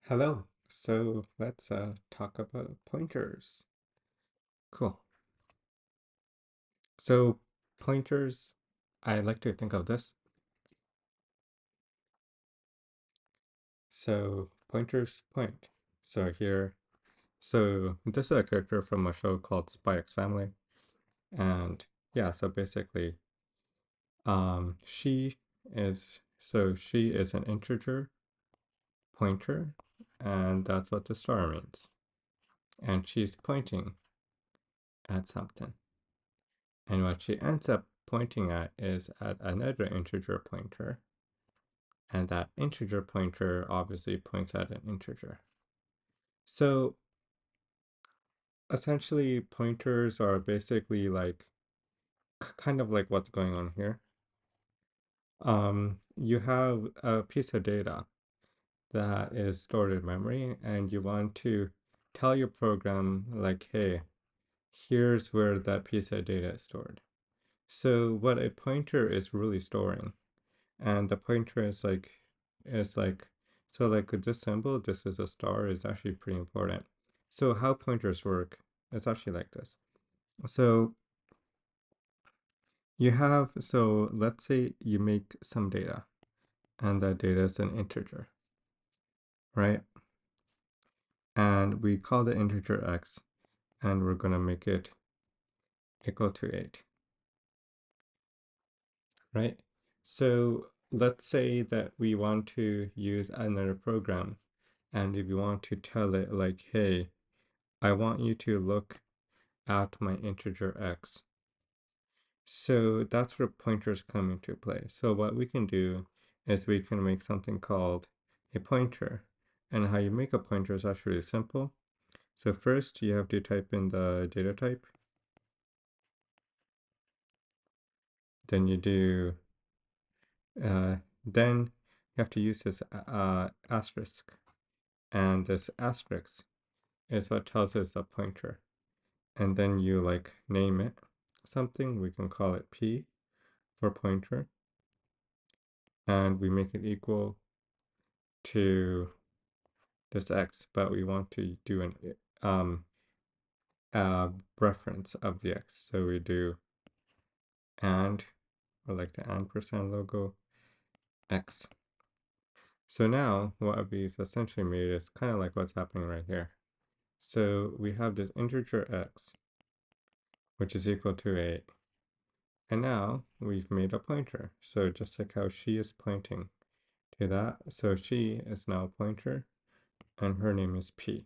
Hello. So let's talk about pointers. Cool. So pointers, I like to think of this. So pointers point. So here, so this is a character from a show called Spy X Family. And yeah, so basically, she is an integer pointer, and that's what the star means. And she's pointing at something. And what she ends up pointing at is at another integer pointer. And that integer pointer obviously points at an integer. So essentially, pointers are basically like kind of like what's going on here. You have a piece of data that is stored in memory, and you want to tell your program, like, hey, here's where that piece of data is stored. So what a pointer is really storing, and the pointer is like so like with this symbol, this is a star, is actually pretty important. So how pointers work is actually like this. So let's say you make some data, and that data is an integer, right? And we call the integer x, and we're gonna make it equal to 8, right? So let's say that we want to use another program, and if you want to tell it like, hey, I want you to look at my integer x. So that's where pointers come into play. So what we can do is we can make something called a pointer. And how you make a pointer is actually simple. So first you have to type in the data type. Then you do, then you have to use this asterisk. And this asterisk is what tells us a pointer. And then you like name it something. We can call it P for pointer. And we make it equal to this x, but we want to do an reference of the x. So we do and, or like the ampersand logo, x. So now what we've essentially made is kind of like what's happening right here. So we have this integer x, which is equal to 8. And now we've made a pointer. So just like how she is pointing to that, so she is now a pointer, and her name is P.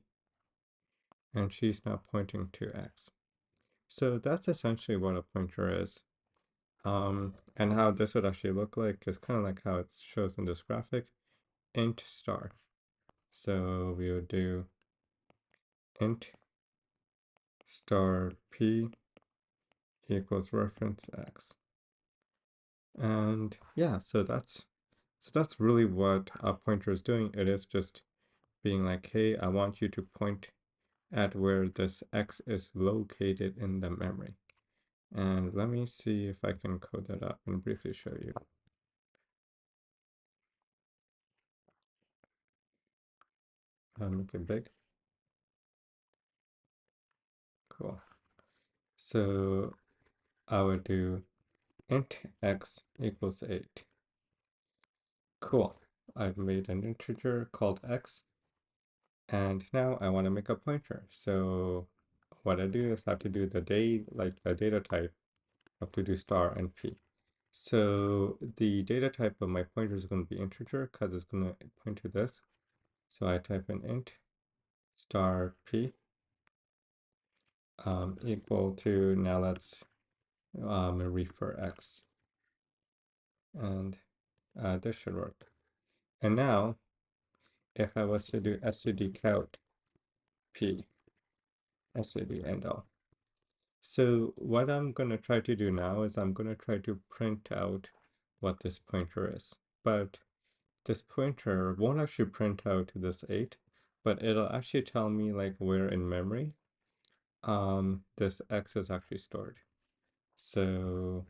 And she's now pointing to x. So that's essentially what a pointer is. And how this would actually look like is kind of like how it shows in this graphic, int star. So we would do int star p equals reference x. And yeah, so that's really what a pointer is doing. It is just being like, hey, I want you to point at where this x is located in the memory. And let me see if I can code that up and briefly show you. I'll make it big. Cool. So I would do int x equals 8. Cool. I've made an integer called x, and now I want to make a pointer. So what I do is I have to do the data type, I have to do star and p. So the data type of my pointer is going to be integer because it's going to point to this. So I type in int star p equal to, now let's refer x, and this should work. And now if I was to do std count p, std end all. So what I'm going to try to do now is I'm going to try to print out what this pointer is. But this pointer won't actually print out this 8, but it'll actually tell me like where in memory this x is actually stored. So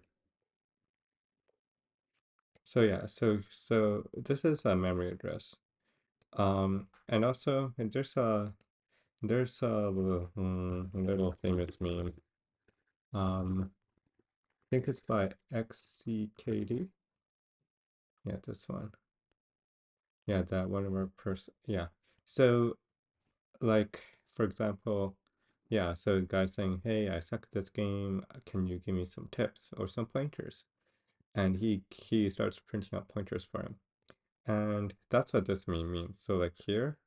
yeah, so this is a memory address. And also there's a little famous meme. I think it's by XCKD. Yeah, this one. Yeah, that one of our person. Yeah. So, like, for example, yeah, so the guy's saying, "Hey, I suck at this game. Can you give me some tips or some pointers?" And he starts printing out pointers for him. And that's what this meme means. So like here,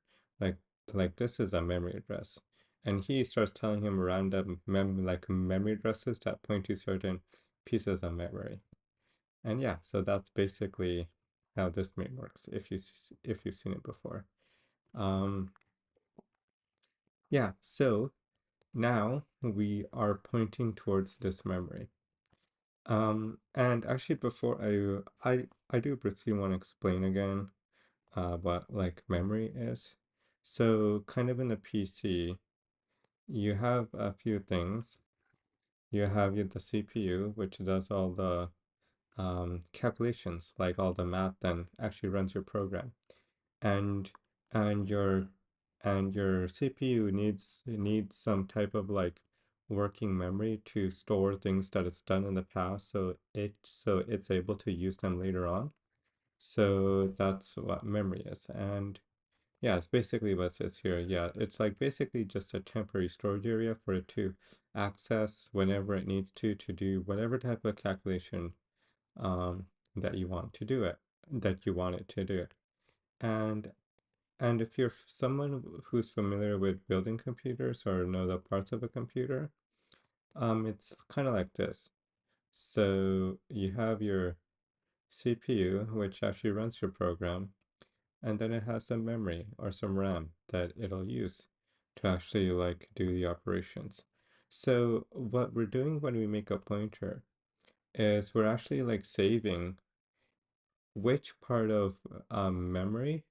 like like this is a memory address. And he starts telling him random memory addresses that point to certain pieces of memory. And yeah, so that's basically how this meme works if you've seen it before. Um, yeah, so now we are pointing towards this memory. And actually before I do briefly want to explain again what like memory is. So kind of in the PC, you have a few things. You have the CPU, which does all the calculations, like all the math, and actually runs your program. And and your and your CPU needs some type of like working memory to store things that it's done in the past, so it's able to use them later on. So that's what memory is. And yeah, it's basically what it says here. Yeah, it's like basically just a temporary storage area for it to access whenever it needs to do whatever type of calculation um, that you want to do it, that you want it to do. And and if you're someone who's familiar with building computers or know the parts of a computer, it's kind of like this. So you have your CPU, which actually runs your program, and then it has some memory or some RAM that it'll use to actually like do the operations. So what we're doing when we make a pointer is we're actually like saving which part of memory,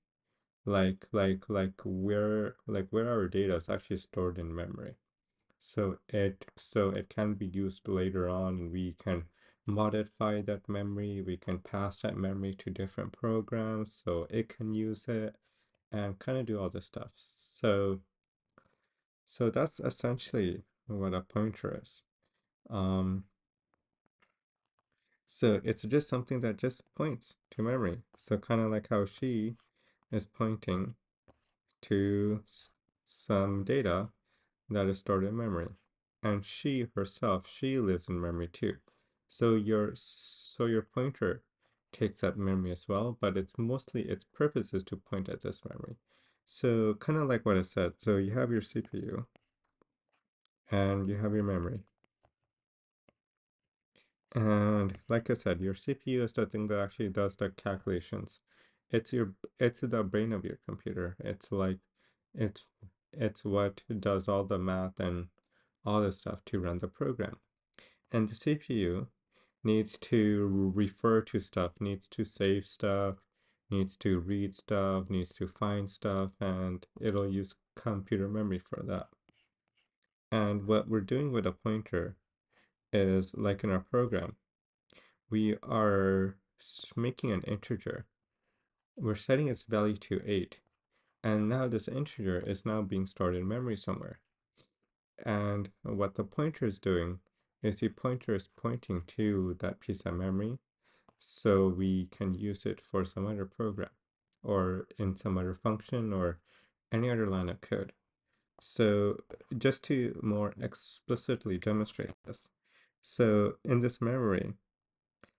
like where our data is actually stored in memory. So it can be used later on, and we can modify that memory. We can pass that memory to different programs so it can use it and kind of do all this stuff. So that's essentially what a pointer is. Um, so it's just something that just points to memory. So kind of like how she is pointing to some data that is stored in memory. And she herself, she lives in memory too. So your pointer takes up memory as well, but it's mostly its purpose is to point at this memory. So kind of like what I said. So you have your CPU and you have your memory. And like I said, your CPU is the thing that actually does the calculations. It's the brain of your computer. It's it's what does all the math and all the stuff to run the program. And the CPU needs to refer to stuff, needs to save stuff, needs to read stuff, needs to find stuff, and it'll use computer memory for that. And what we're doing with a pointer is like in our program, we are making an integer. We're setting its value to 8. And now this integer is now being stored in memory somewhere. And what the pointer is doing is the pointer is pointing to that piece of memory so we can use it for some other program or in some other function or any other line of code. So just to more explicitly demonstrate this, so in this memory,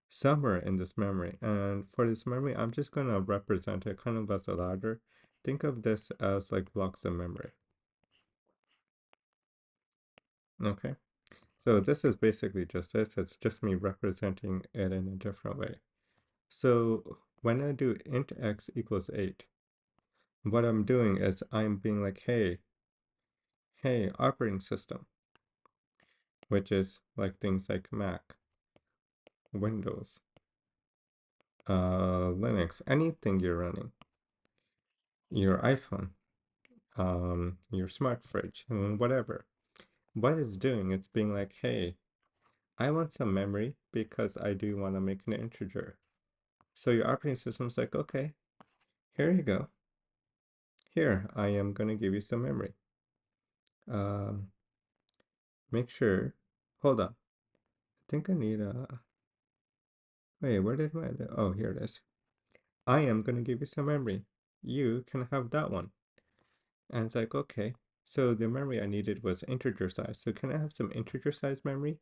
somewhere in this memory, and for this memory, I'm just going to represent it kind of as a ladder. Think of this as like blocks of memory. Okay, so this is basically just this. It's just me representing it in a different way. So when I do int x equals 8, what I'm doing is I'm being like, hey, operating system, which is like things like Mac, Windows, Linux, anything you're running, your iPhone, your smart fridge, whatever. What it's doing, it's being like, hey, I want some memory because I do want to make an integer. So your operating system's like, okay, here you go. here, I am going to give you some memory. Um, make sure, hold on. I think I need a, wait, where did my, oh, here it is. I am going to give you some memory. You can have that one. And it's like, okay. So the memory I needed was integer size. So can I have some integer size memory?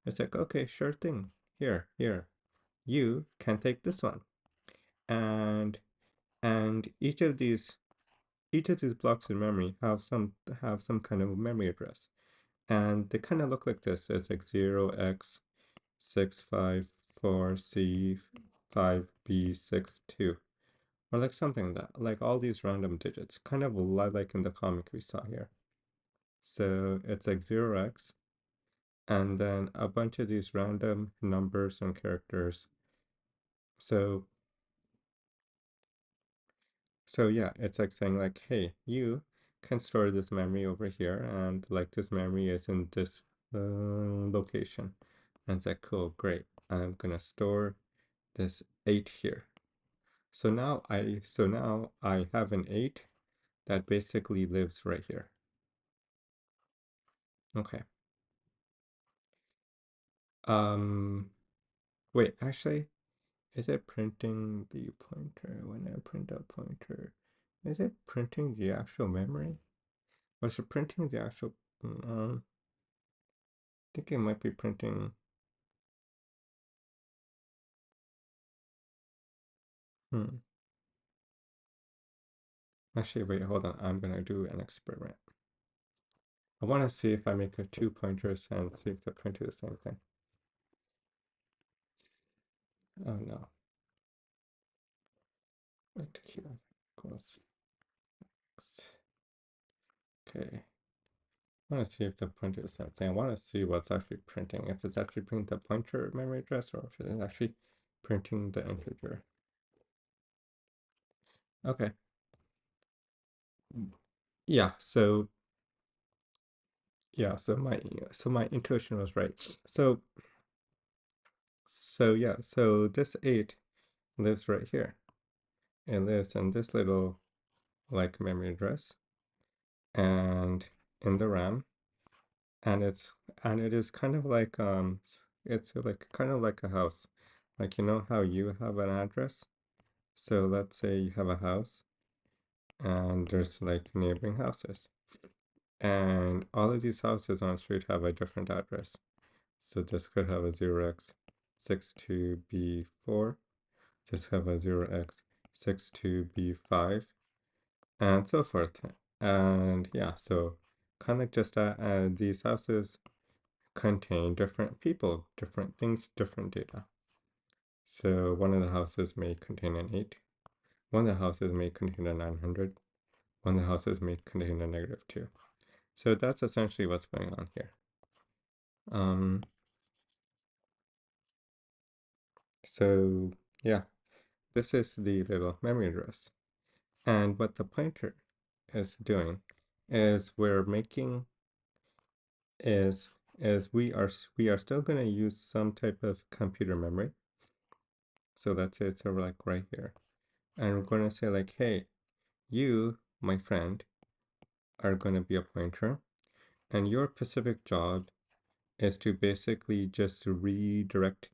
It's like, okay, sure thing. Here. You can take this one. And each of these blocks in memory have some kind of memory address. And they kind of look like this. It's like 0x654C5B62. Or like something like that. Like all these random digits. Kind of like in the comic we saw here. So it's like 0x, and then a bunch of these random numbers and characters. So yeah, it's like saying like, hey, you can store this memory over here, and like this memory is in this location. And it's like, cool, great. I'm gonna store this 8 here. So now I have an 8 that basically lives right here. Okay. Um, wait, actually, is it printing the pointer when I print a pointer? Is it printing the actual memory? Or is it printing the actual, I think it might be printing, hmm. Actually, wait, hold on. I'm gonna do an experiment. I wanna see if I make a 2 pointers and see if they print the same thing. Oh no. Wait, here equals X. Okay. I want to see if the pointer is something. I want to see what's actually printing. If it's actually printing the pointer memory address or if it's actually printing the integer. Okay. Yeah, so my intuition was right. So this 8 lives right here. It lives in this little like memory address and in the RAM, and it is kind of like it's like kind of like a house. Like you know how you have an address? So let's say you have a house and there's like neighboring houses. And all of these houses on the street have a different address. So this could have a 0x62B4. This have a 0x62B5 and so forth. And yeah, so kind of like just these houses contain different people, different things, different data. So one of the houses may contain an 8. One of the houses may contain a 900. One of the houses may contain a -2. So that's essentially what's going on here. So yeah, this is the little memory address. And what the pointer is doing is is we are still going to use some type of computer memory. So that's it. So we're like right here. And we're going to say like, hey, you, my friend, are going to be a pointer. And your specific job is to basically just redirect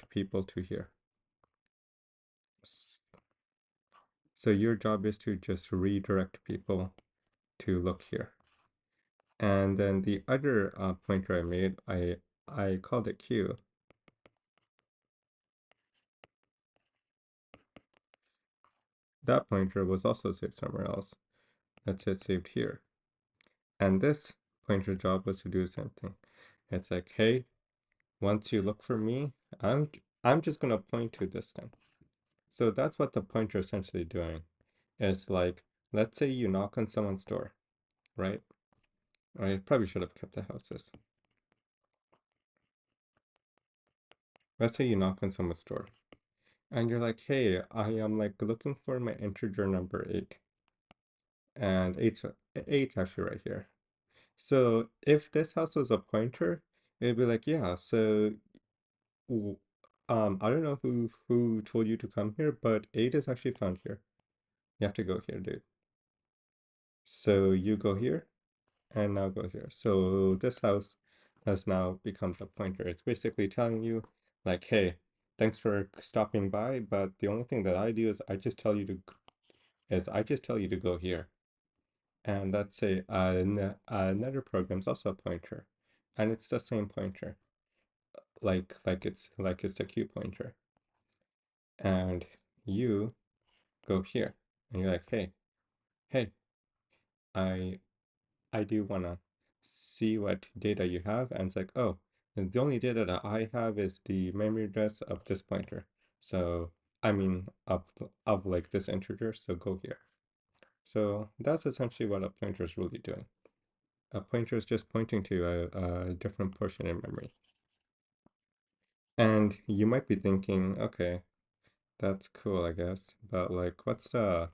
people to here. So your job is to just redirect people to look here. And then the other pointer I made, I called it Q. That pointer was also saved somewhere else. That's it saved here. And this pointer job was to do the same thing. It's like, hey, once you look for me, I'm just gonna point to this thing. So that's what the pointer essentially doing. Is like, let's say you knock on someone's door, right? I probably should have kept the houses. Let's say you knock on someone's door and you're like, hey, I am like looking for my integer number 8. And eight's actually right here. So if this house was a pointer, it'd be like, yeah, so I don't know who told you to come here, but 8 is actually found here. You have to go here, dude. So you go here and now go here. So this house has now become the pointer. It's basically telling you like, hey, thanks for stopping by, but the only thing that I do is I just tell you to go here. And let's say another program is also a pointer, and it's the same pointer, like it's a Q pointer. And you go here, and you're like, hey, I I do wanna see what data you have, and it's like, oh, and the only data that I have is the memory address of this pointer. So I mean of like this integer, so go here. So that's essentially what a pointer is really doing. A pointer is just pointing to a different portion in memory. And you might be thinking, okay, that's cool, I guess, but like, what's the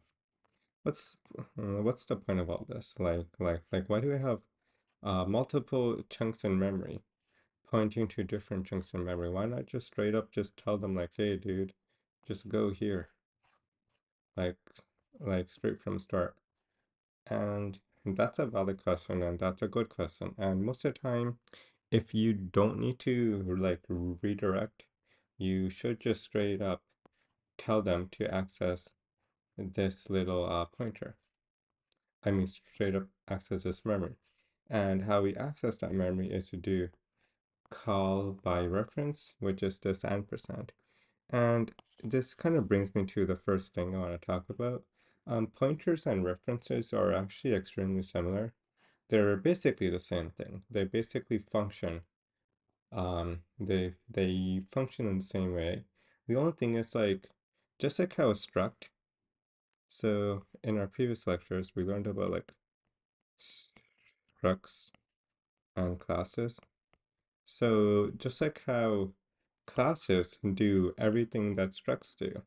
point of all this? Like, why do we have multiple chunks in memory pointing to different chunks in memory? Why not just straight up just tell them like, hey, dude, just go here, like, like straight from start? And that's a valid question, and that's a good question. And most of the time, if you don't need to like redirect, you should just straight up tell them to access this little pointer. I mean, straight up access this memory. And how we access that memory is to do call by reference, which is this ampersand. And this kind of brings me to the first thing I want to talk about. Pointers and references are actually extremely similar. They're basically the same thing. They basically function. They function in the same way. The only thing is like, just like how a struct. So in our previous lectures, we learned about like structs and classes. So just like how classes do everything that structs do,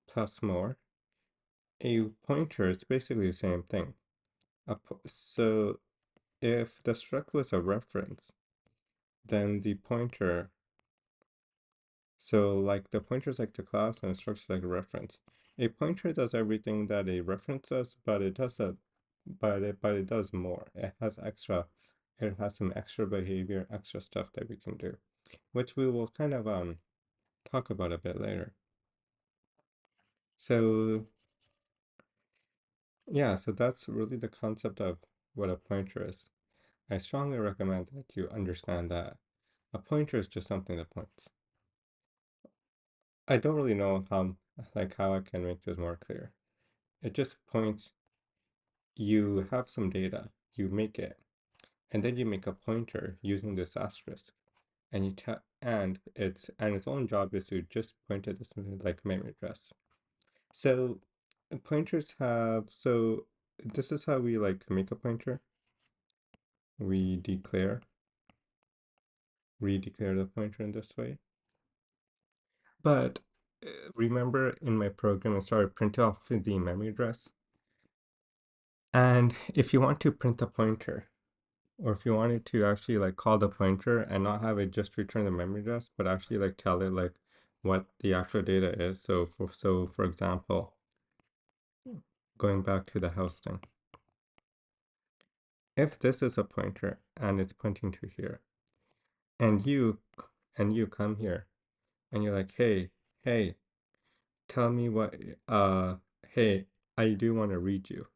plus more, a pointer is basically the same thing. So if the struct was a reference, then the pointer, so like the pointer is like the class and the struct is like a reference. A pointer does everything that a reference does, but it does a, but it does more. It has some extra behavior, extra stuff that we can do, which we will kind of talk about a bit later. So yeah, so that's really the concept of what a pointer is. I strongly recommend that you understand that a pointer is just something that points. I don't really know how I can make this more clear. It just points. You have some data, you make it, and then you make a pointer using this asterisk, and its own job is to just point at this like memory address. So pointers have so this is how we like make a pointer. We redeclare the pointer in this way. But remember in my program I started print off the memory address. And if you want to print the pointer, or if you wanted to actually like call the pointer and not have it just return the memory address, but actually like tell it like what the actual data is. So for example, going back to the house thing, if this is a pointer and it's pointing to here, and you come here and you're like, hey, tell me what hey, I do want to read you.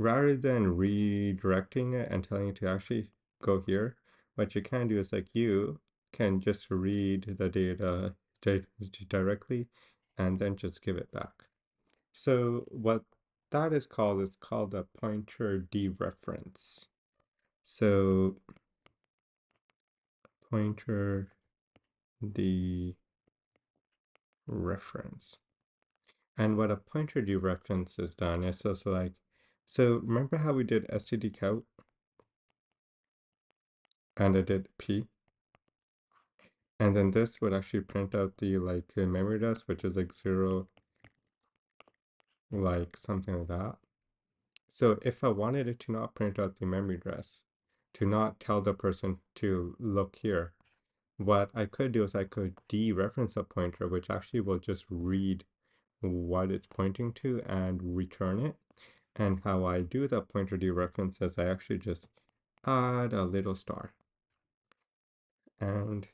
Rather than redirecting it and telling it to actually go here, what you can do is like you can just read the data directly and then just give it back. So what that is called a pointer dereference. So pointer dereference. And what a pointer dereference is done is just like, so remember how we did std count and I did p? And then this would actually print out the like memory address, which is like 0, like something like that. So if I wanted it to not print out the memory address, to not tell the person to look here, what I could do is I could dereference a pointer, which actually will just read what it's pointing to and return it. And how I do the pointer dereference is I actually just add a little star. And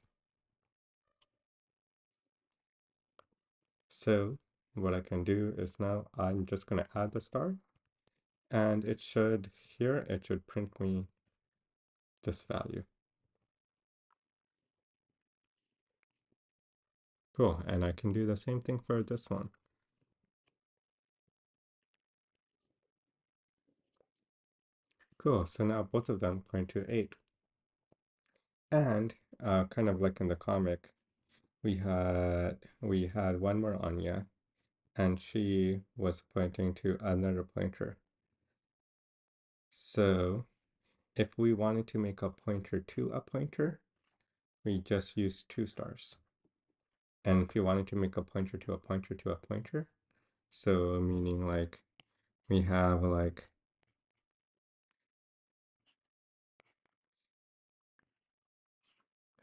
so what I can do is now I'm just going to add the star, and it should, here, it should print me this value. Cool, and I can do the same thing for this one. Cool, so now both of them point to 8. And kind of like in the comic, we had one more Anya, and she was pointing to another pointer. So if we wanted to make a pointer to a pointer, we just use 2 stars. And if you wanted to make a pointer to a pointer to a pointer, so meaning like we have like,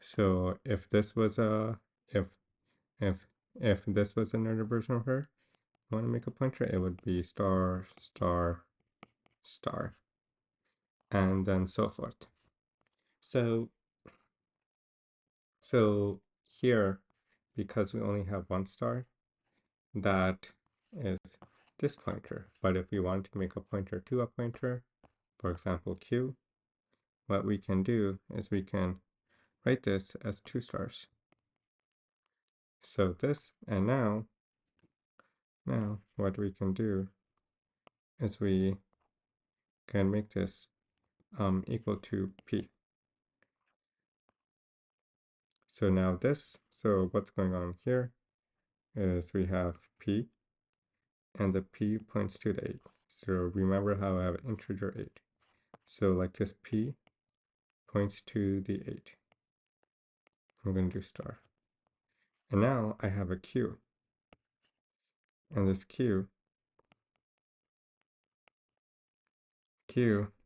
so if this was a, if if this was another version of her, I want to make a pointer, it would be star, star, star, and then so forth. So here, because we only have 1 star, that is this pointer. But if we want to make a pointer to a pointer, for example, Q, what we can do is we can write this as 2 stars. So this, and now what we can do is we can make this equal to P. So now this, so what's going on here is we have P, and the P points to the 8. So remember how I have integer 8. So like this P points to the 8. I'm going to do star. And now I have a Q. And this Q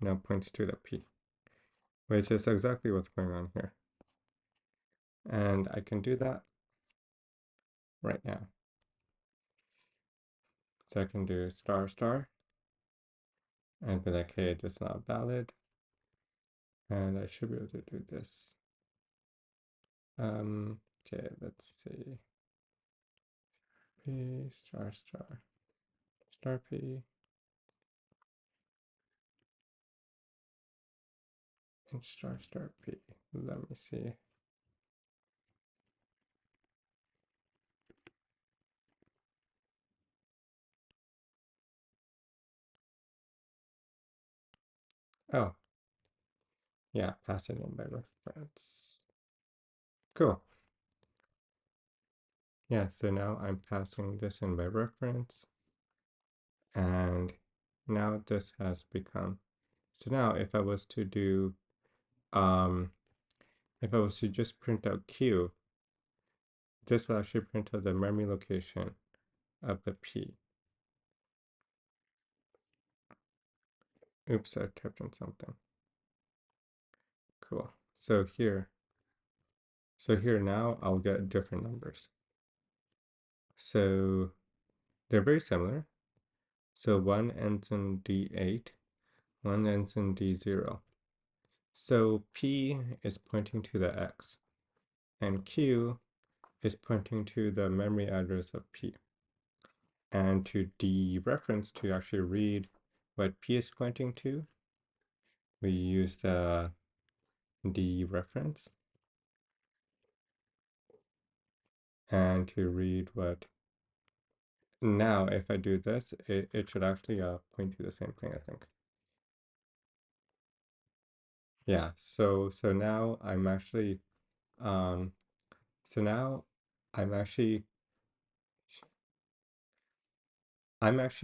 now points to the P, which is exactly what's going on here. And I can do that right now. So I can do star star and be like, hey, this is not valid. And I should be able to do this. Okay, let's see. P star star star P and star star P. Let me see. Oh, yeah, pass it in by reference. Cool. Yeah, so now I'm passing this in by reference, and now this has become, so now if I was to do, if I was to just print out Q, this will actually print out the memory location of the P. Oops, I typed in something. Cool. So here now I'll get different numbers. So they're very similar. So one ends in D8, one ends in D0. So P is pointing to the X, and Q is pointing to the memory address of P. And to dereference, to actually read what P is pointing to, we use the dereference. And to read what, now if I do this, it should actually point to the same thing, I think. Yeah, so now I'm actually, so now I'm actually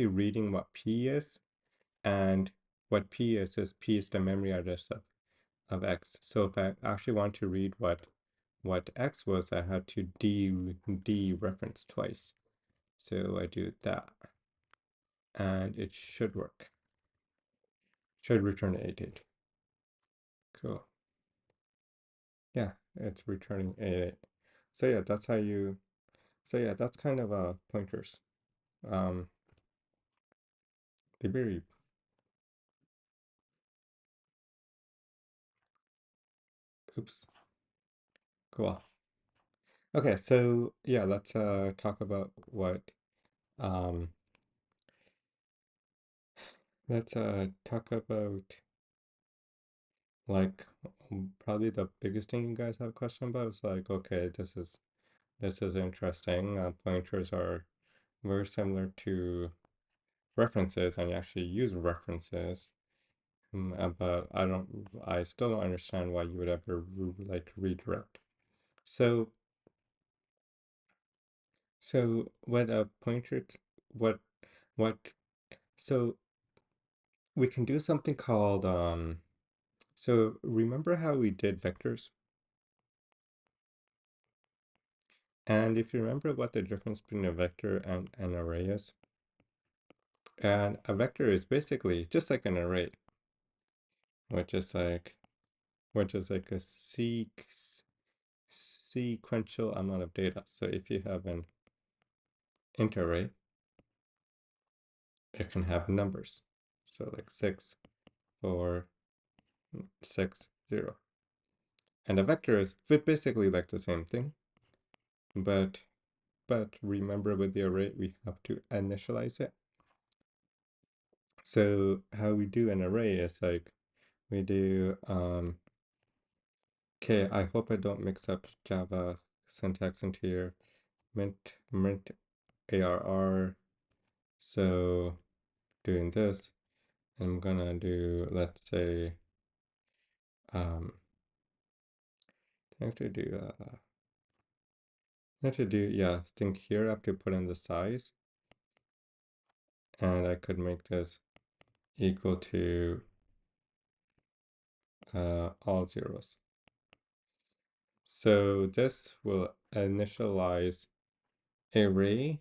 reading what P is, and what P is P is the memory address of X. So if I actually want to read what X was, I had to dereference twice. So I do that, and it should work. Should return 8. Cool. Yeah, it's returning 8. So yeah, that's how you, so yeah, that's kind of pointers. um, the very, oops, cool. Okay, so yeah, let's talk about what, um, let's talk about like probably the biggest thing you guys have a question about is like, okay, this is interesting. Pointers are very similar to references, and you actually use references. But I still don't understand why you would ever like redirect. So, so what a pointer, what, what, so we can do something called, so remember how we did vectors? And if you remember what the difference between a vector and an array is, and a vector is basically just like an array, which is like, a sequential amount of data. So if you have an int array, it can have numbers. So like 6, 4, 6, 0. And a vector is basically like the same thing, but remember with the array we have to initialize it. So how we do an array is like we do okay, I hope I don't mix up Java syntax into here. Mint arr. So doing this, I'm gonna do, let's say, I have to do yeah, think here I have to put in the size, and I could make this equal to all zeros. So this will initialize array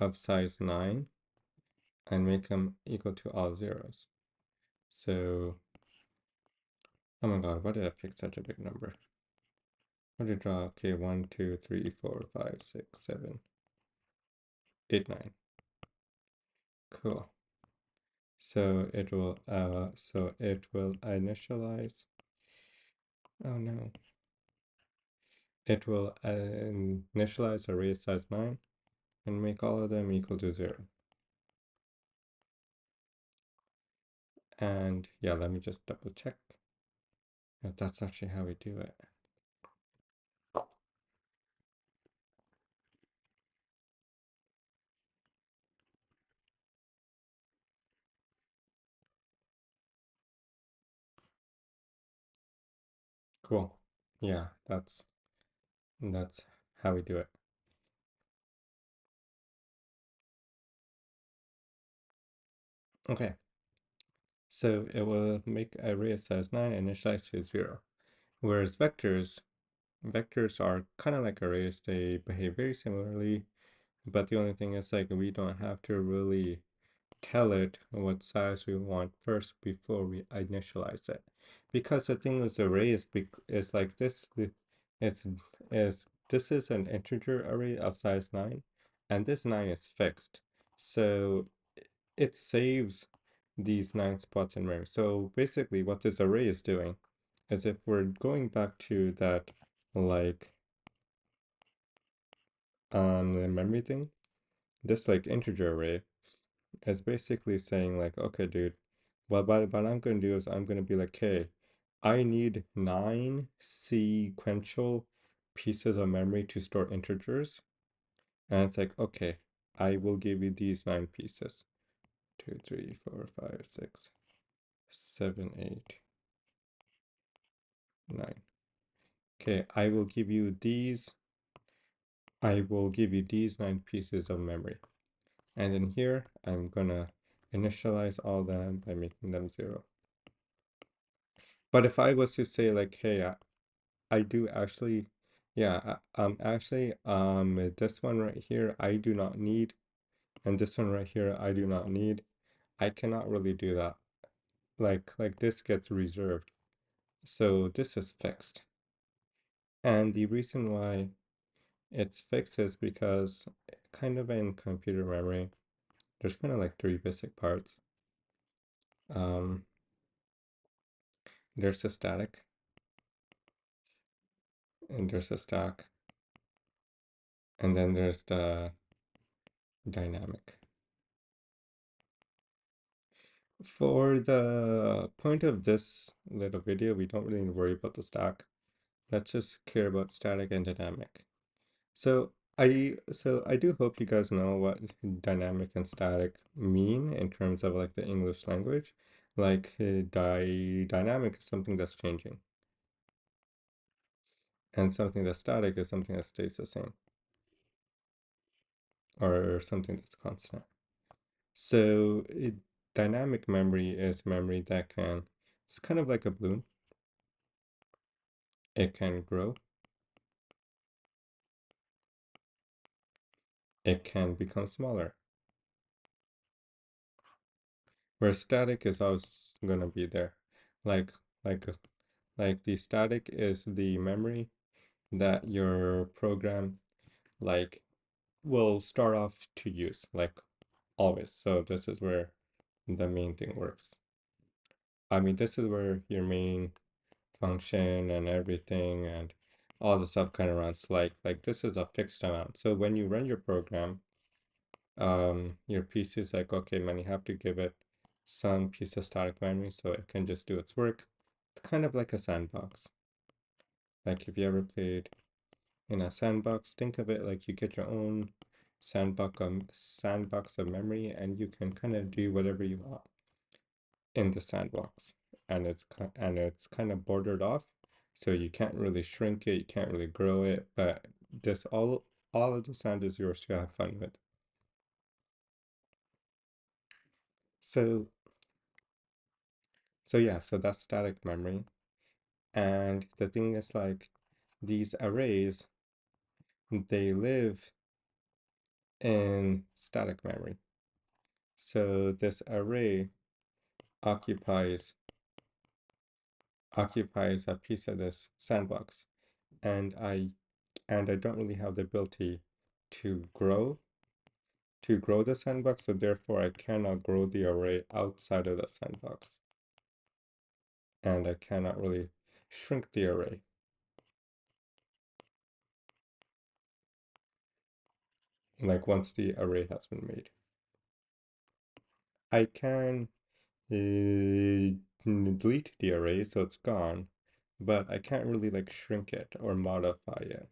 of size 9 and make them equal to all zeros. So, oh my god, why did I pick such a big number? What did I draw? Okay, 1, 2, 3, 4, 5, 6, 7, 8, 9. Cool. So it will initialize. Oh no. It will initialize array size 9 and make all of them equal to 0. And yeah, let me just double check if that's actually how we do it. Cool. Yeah, that's how we do it. Okay. So it will make array size 9 initialize to 0. Whereas vectors are kind of like arrays. They behave very similarly, but the only thing is like we don't have to really tell it what size we want first before we initialize it. Because the thing with array is like this is this is an integer array of size 9, and this 9 is fixed. So it saves these 9 spots in memory. So basically what this array is doing is, if we're going back to that like the memory thing, this like integer array is basically saying like, okay, dude, what I'm going to do is I'm going to be like, hey, I need 9 sequential pieces of memory to store integers. And it's like, okay, I will give you these 9 pieces. 2, 3, 4, 5, 6, 7, 8, 9. Okay, I will give you these 9 pieces of memory. And in here, I'm gonna initialize all them by making them 0. But if I was to say like, hey, I do actually, yeah, actually, this one right here, I do not need, and this one right here, I do not need, I cannot really do that. Like this gets reserved. So this is fixed. And the reason why it's fixed is because kind of in computer memory, there's kind of like three basic parts. Um, there's a static, and there's a stack, and then there's the dynamic. For the point of this little video, we don't really need to worry about the stack. Let's just care about static and dynamic. So I do hope you guys know what dynamic and static mean in terms of like the English language. Like dynamic is something that's changing, and something that's static is something that stays the same, or something that's constant. So dynamic memory is memory that can, it's kind of like a balloon. It can grow, it can become smaller. Where static is always gonna be there. Like like like the static is the memory that your program like will start off to use, like always. So this is where the main thing works. I mean, this is where your main function and everything and all the stuff kind of runs. Like this is a fixed amount. So when you run your program, your PC is like, okay, man, you have to give it some piece of static memory so it can just do its work. It's kind of like a sandbox. Like if you ever played in a sandbox, think of it like you get your own sandbox of memory, and you can kind of do whatever you want in the sandbox. And it's kind of bordered off, so you can't really shrink it, you can't really grow it, but this all of the sand is yours to have fun with. So so yeah, so that's static memory. And the thing is like these arrays, they live in static memory. So this array occupies occupies a piece of this sandbox, and I don't really have the ability to grow the sandbox, so therefore I cannot grow the array outside of the sandbox, and I cannot really shrink the array. Like once the array has been made, I can delete the array so it's gone, but I can't really like shrink it or modify it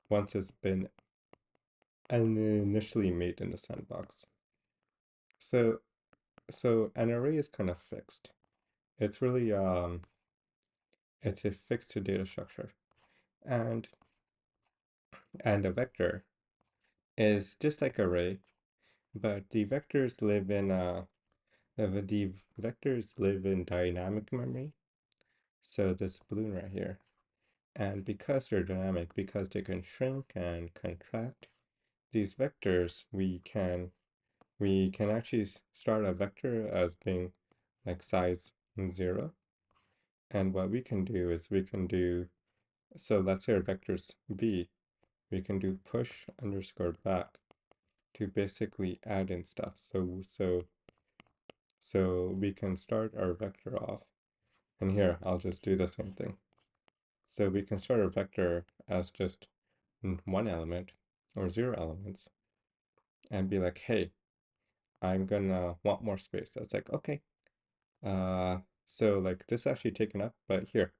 once it's been initially made in the sandbox. So so an array is kind of fixed. It's really it's a fixed data structure. And and a vector is just like array, but the vectors live in dynamic memory. So this balloon right here. And because they're dynamic, because they can shrink and contract, these vectors we can actually start a vector as being like size 0. And what we can do is so let's say our vectors b, we can do push underscore back to basically add in stuff. So we can start our vector off, and here I'll just do the same thing. So we can start our vector as just one element or 0 elements and be like, hey, I'm gonna want more space. So it's like, okay, so like this actually taken up, but here,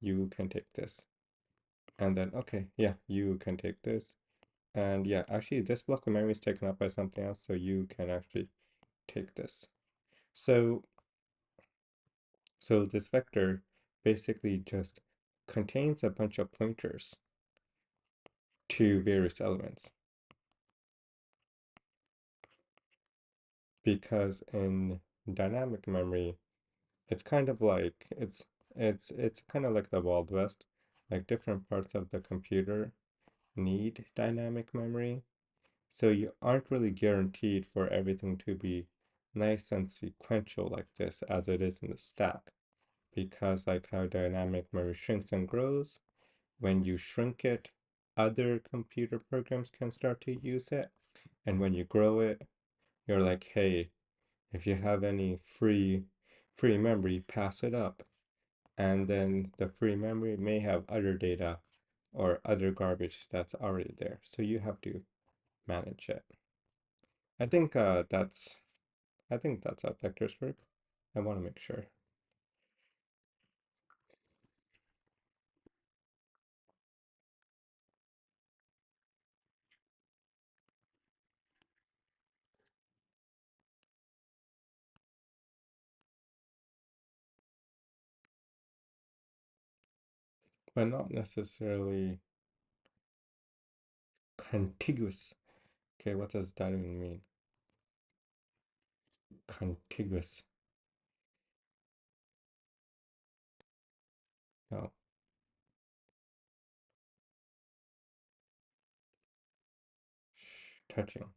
you can take this. And then, okay, yeah, you can take this. And yeah, actually this block of memory is taken up by something else, so you can actually take this. So so this vector basically just contains a bunch of pointers to various elements. Because in dynamic memory, it's kind of like it's kind of like the Wild West. Like different parts of the computer need dynamic memory. So you aren't really guaranteed for everything to be nice and sequential like this as it is in the stack. Because like how dynamic memory shrinks and grows, when you shrink it, other computer programs can start to use it. And when you grow it, you're like, hey, if you have any free memory, pass it up. And then the free memory may have other data or other garbage that's already there. So you have to manage it. I think that's how vectors work. I want to make sure. But not necessarily contiguous. Okay, what does that even mean? Contiguous. No, touching.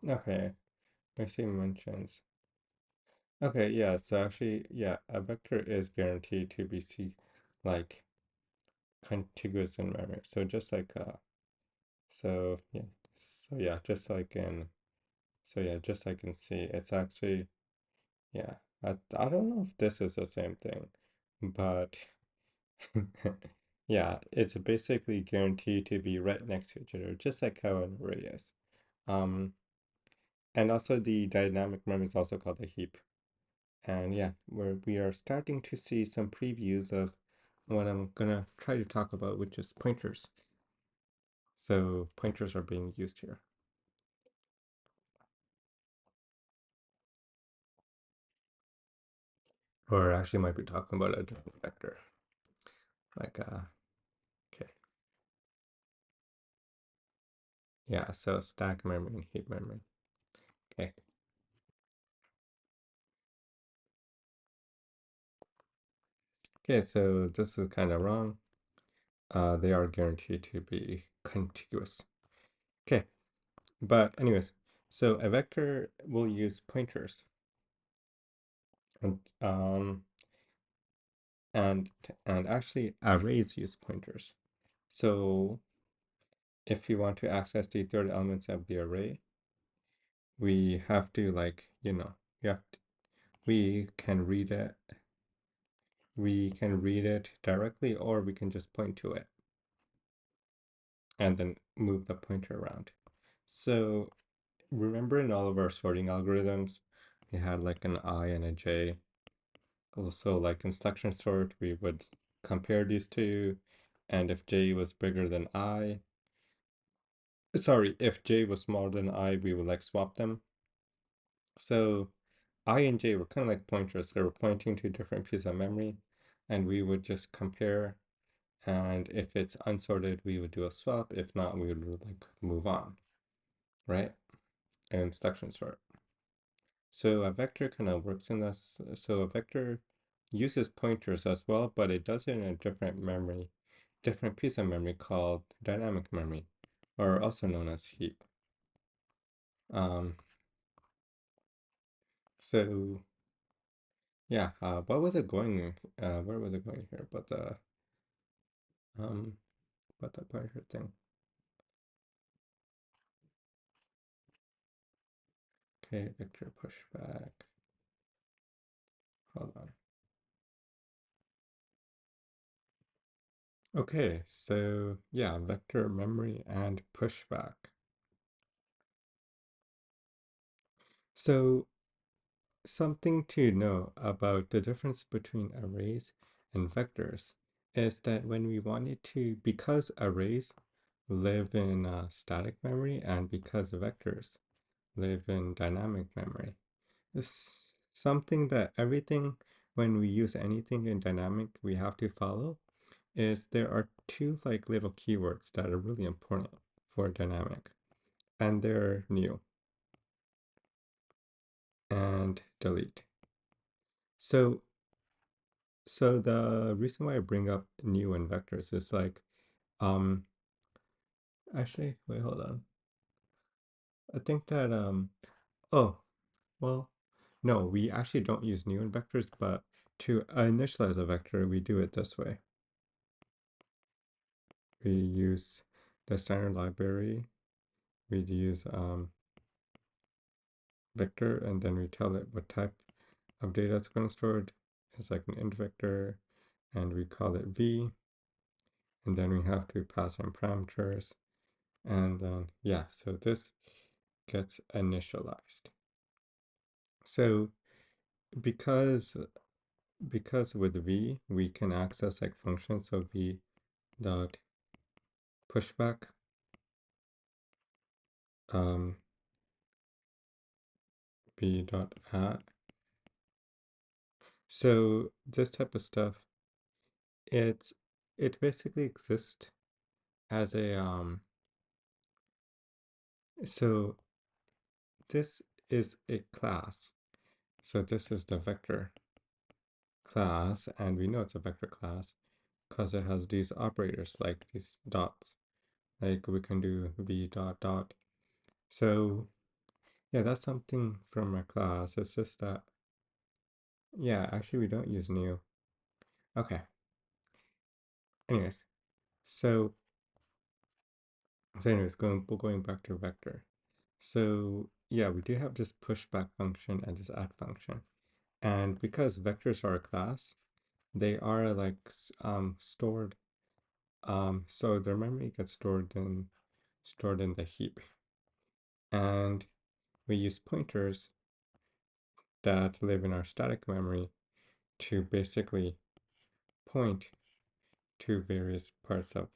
Okay, I see mentions. Okay, yeah, so actually, yeah, a vector is guaranteed to be like contiguous in memory. So just like so yeah, just like in C, it's actually yeah. I don't know if this is the same thing, but yeah, it's basically guaranteed to be right next to each other, just like how an array is. Um, and also the dynamic memory is also called a heap. And yeah, we are starting to see some previews of what I'm gonna try to talk about, which is pointers. So pointers are being used here. Or actually might be talking about a different vector. Like okay. Yeah, so stack memory and heap memory. Okay. Okay, so this is kind of wrong. They are guaranteed to be contiguous. Okay, but anyways, so a vector will use pointers. And and and actually arrays use pointers. So if you want to access the third elements of the array, we have to like, we can read it. We can read it directly, or we can just point to it and then move the pointer around. So remember in all of our sorting algorithms, we had like an I and a J. Also, like in selection sort, we would compare these two, and if J was bigger than I, sorry, if J was smaller than I, we would like swap them. So I and J were kind of like pointers. They were pointing to different pieces of memory, and we would just compare. And if it's unsorted, we would do a swap. If not, we would like move on, right? And selection sort. So a vector kind of works in this. So a vector uses pointers as well, but it does it in a different memory, different piece of memory called dynamic memory, or also known as heap. Um, so yeah, what was it going? Where was it going here? Um, but the pointer thing. Okay, vector pushback. Hold on. Okay, so yeah, vector memory and pushback. So something to know about the difference between arrays and vectors is that when we wanted to, because arrays live in static memory and because vectors live in dynamic memory, it's something that everything, when we use anything in dynamic, we have to follow is there are two like little keywords that are really important for dynamic, and they're new. and delete. So the reason why I bring up new and vectors is like, um, actually, wait, hold on. I think that, oh, well, no, we actually don't use new and vectors, but to initialize a vector, we do it this way. We use the standard library, we use vector, and then we tell it what type of data it's going to store. It's like an int vector, and we call it v, and then we have to pass in parameters, and then, yeah, so this gets initialized. So because with v, we can access like functions, so v dot pushback, v dot add. So this type of stuff, it basically exists as a so this is a class. So this is the vector class, and we know it's a vector class because it has these operators like these dots. Like we can do v dot dot. So yeah, that's something from our class. It's just that, yeah, actually we don't use new. Okay. Anyways, so going back to vector. So yeah, we do have this pushback function and this add function. And because vectors are a class, they are like stored. So their memory gets stored in the heap. And we use pointers that live in our static memory to basically point to various parts of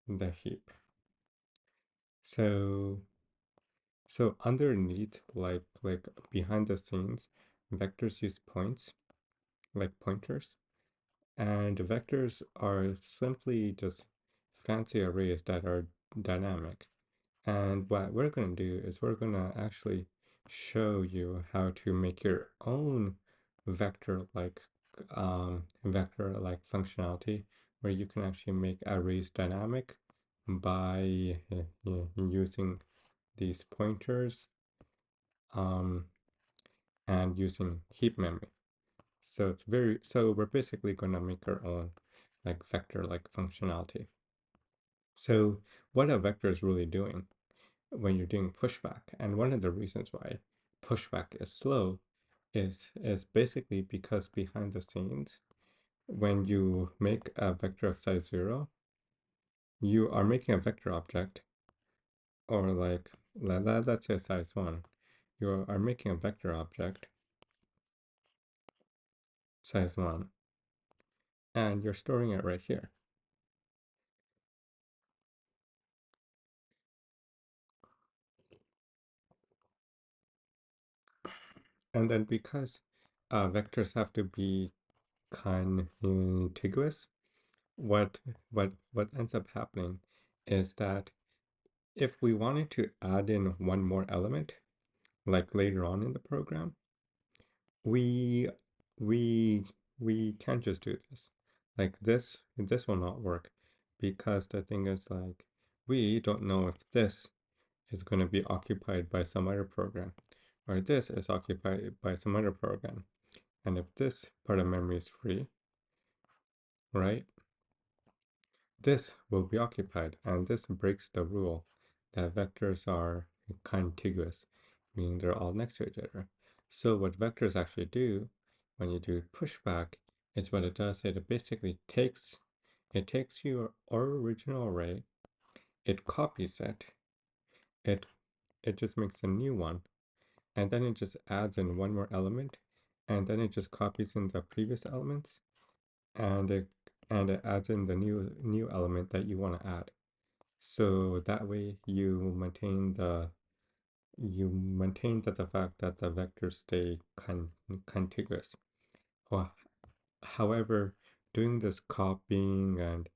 the heap. So underneath, like behind the scenes, vectors use points, like pointers, and vectors are simply just fancy arrays that are dynamic. And what we're going to do is we're going to actually show you how to make your own vector-like functionality where you can actually make arrays dynamic by using these pointers and using heap memory. So we're basically going to make our own like vector-like functionality. So what a vector is really doing when you're doing pushback, and one of the reasons why pushback is slow is basically because behind the scenes, when you make a vector of size 0, you are making a vector object, or like let's say size 1. You are making a vector object size 1, and you're storing it right here. And then because vectors have to be contiguous, what ends up happening is that if we wanted to add in one more element, like later on in the program, we we we can't just do this. Like this will not work, because the thing is, like, we don't know if this is going to be occupied by some other program, or this is occupied by some other program. And if this part of memory is free, right, this will be occupied, and this breaks the rule that vectors are contiguous, meaning they're all next to each other. So what vectors actually do when you do pushback is, what it does, it basically takes your original array, it copies it, it just makes a new one, and then it just adds in one more element, and then it just copies in the previous elements, and it adds in the new element that you want to add. So that way you maintain the fact that the vectors stay contiguous. Well, however, doing this copying and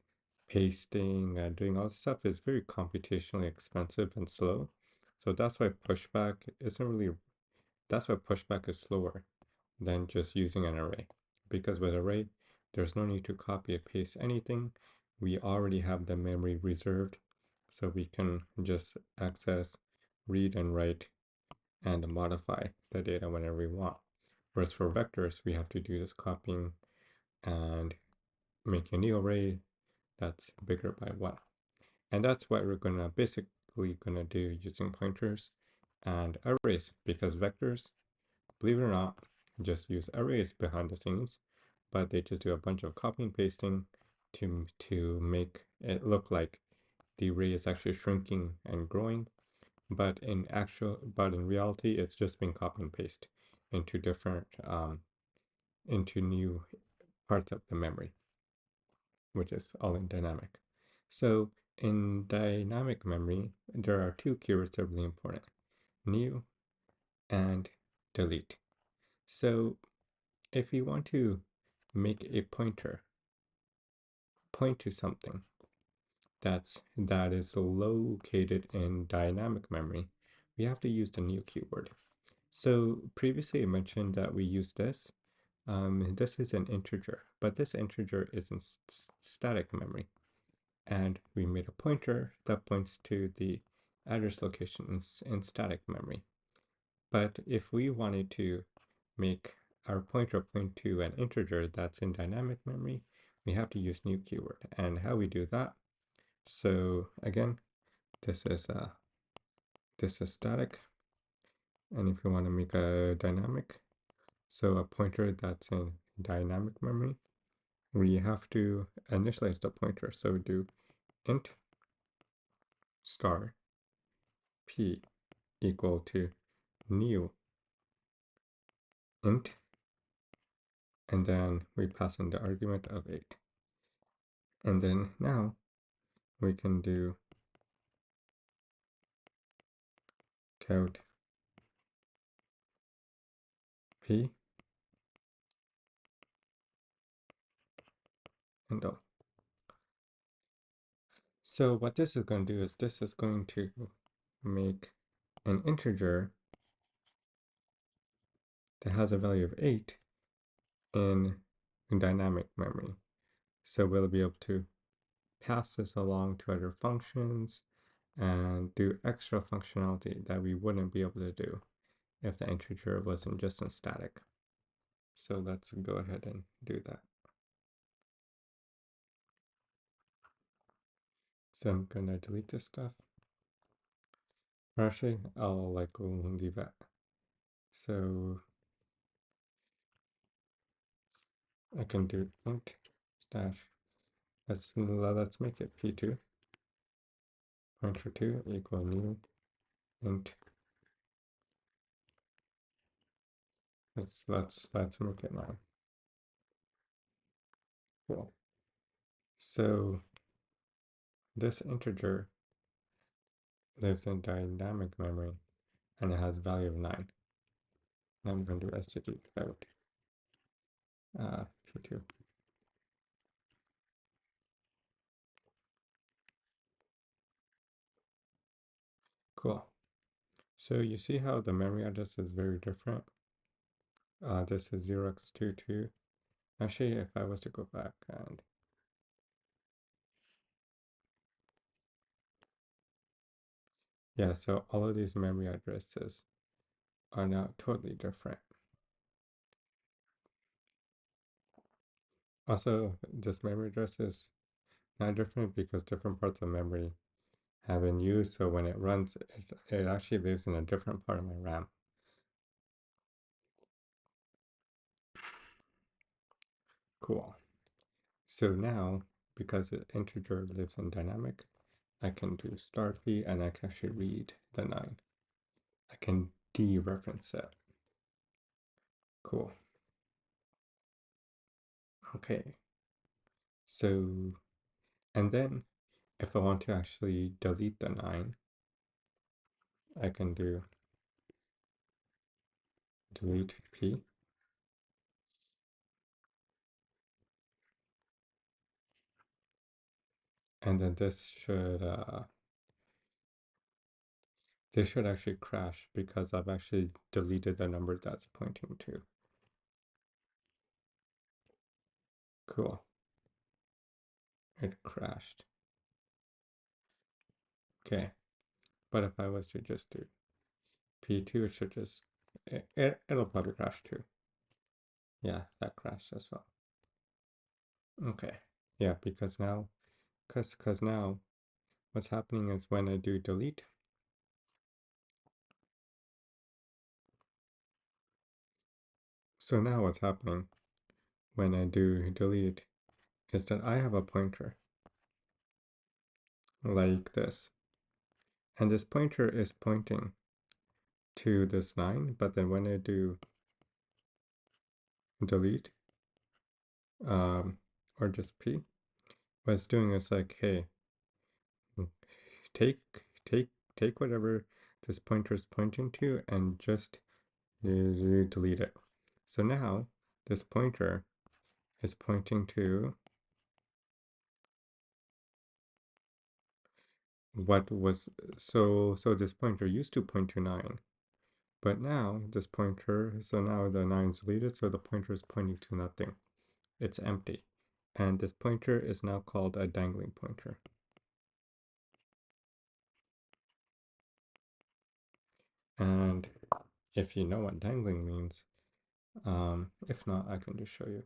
pasting and doing all this stuff is very computationally expensive and slow. So that's why pushback isn't really that's why pushback is slower than just using an array. Because with array, there's no need to copy and paste anything. We already have the memory reserved, so we can just access, read and write, and modify the data whenever we want. Whereas for vectors, we have to do this copying and make a new array that's bigger by 1. And that's what we're gonna basically gonna do using pointers and arrays, because vectors, believe it or not, just use arrays behind the scenes, but they just do a bunch of copy and pasting to make it look like the array is actually shrinking and growing, but in reality, it's just being copy and paste into different into new parts of the memory, which is all in dynamic. So in dynamic memory, there are two keywords that are really important: new and delete. So if you want to make a pointer point to something that is located in dynamic memory, we have to use the new keyword. So previously I mentioned that we use this. This is an integer, but this integer is in static memory. And we made a pointer that points to the address locations in static memory. But if we wanted to make our pointer point to an integer that's in dynamic memory, we have to use new keyword. And how we do that? So again, this is static, and if you want to make a dynamic, so a pointer that's in dynamic memory, we have to initialize the pointer. So we do int star p equal to new int, and then we pass in the argument of 8. And then now we can do count p and O. So what this is going to do is this is going to make an integer that has a value of 8 in dynamic memory. So we'll be able to pass this along to other functions and do extra functionality that we wouldn't be able to do if the integer wasn't just in static. So let's go ahead and do that. So I'm gonna delete this stuff. Or actually, I'll leave it. So I can do int dash. Let's make it p2 pointer 2 equal new int. Let's make it 9. Cool. So this integer lives in dynamic memory and it has value of 9. Now I'm going to do std out p2. Cool. So you see how the memory address is very different. This is 0x22. Actually, if I was to go back and yeah, so all of these memory addresses are now totally different. Also, this memory address is not different because different parts of memory have been used. So when it runs, it actually lives in a different part of my RAM. Cool. So now, because the integer lives in dynamic, I can do star p and I can actually read the 9. I can dereference it. Cool. Okay. So, and then if I want to actually delete the 9, I can do delete p. And then this should They should actually crash because I've actually deleted the number that's pointing to. Cool. It crashed. Okay. But if I was to just do P2, it should just, it'll probably crash too. Yeah, that crashed as well. Okay. Yeah, because now, because now what's happening is when I do delete, so now what's happening when I do delete is that I have a pointer like this. And this pointer is pointing to this 9, but then when I do delete, or just P, what it's doing is like, hey, take take take whatever this pointer is pointing to and just delete it. So now this pointer is pointing to what was, so this pointer used to point to 9, but now this pointer, so now the 9 is deleted, so the pointer is pointing to nothing. It's empty. And this pointer is now called a dangling pointer. And if you know what dangling means, if not, I can just show you.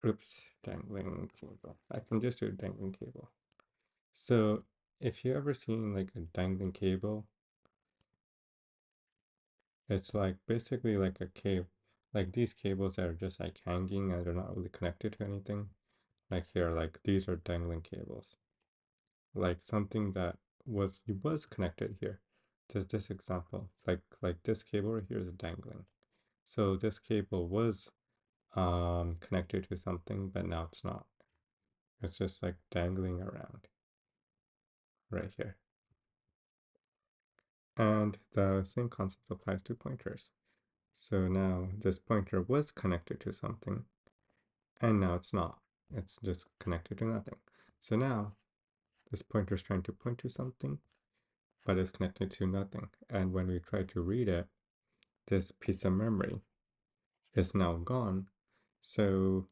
Oops, dangling cable. I can just do a dangling cable. So if you ever seen like a dangling cable, it's like basically like a cable, like these cables that are just like hanging and they're not really connected to anything. Like here, like these are dangling cables. Like something that was connected here. Just this example, like this cable right here is dangling. So this cable was connected to something, but now it's not. It's just like dangling around right here. And the same concept applies to pointers. So now this pointer was connected to something, and now it's not. It's just connected to nothing. So now this pointer is trying to point to something, but it's connected to nothing. And when we try to read it, this piece of memory is now gone. So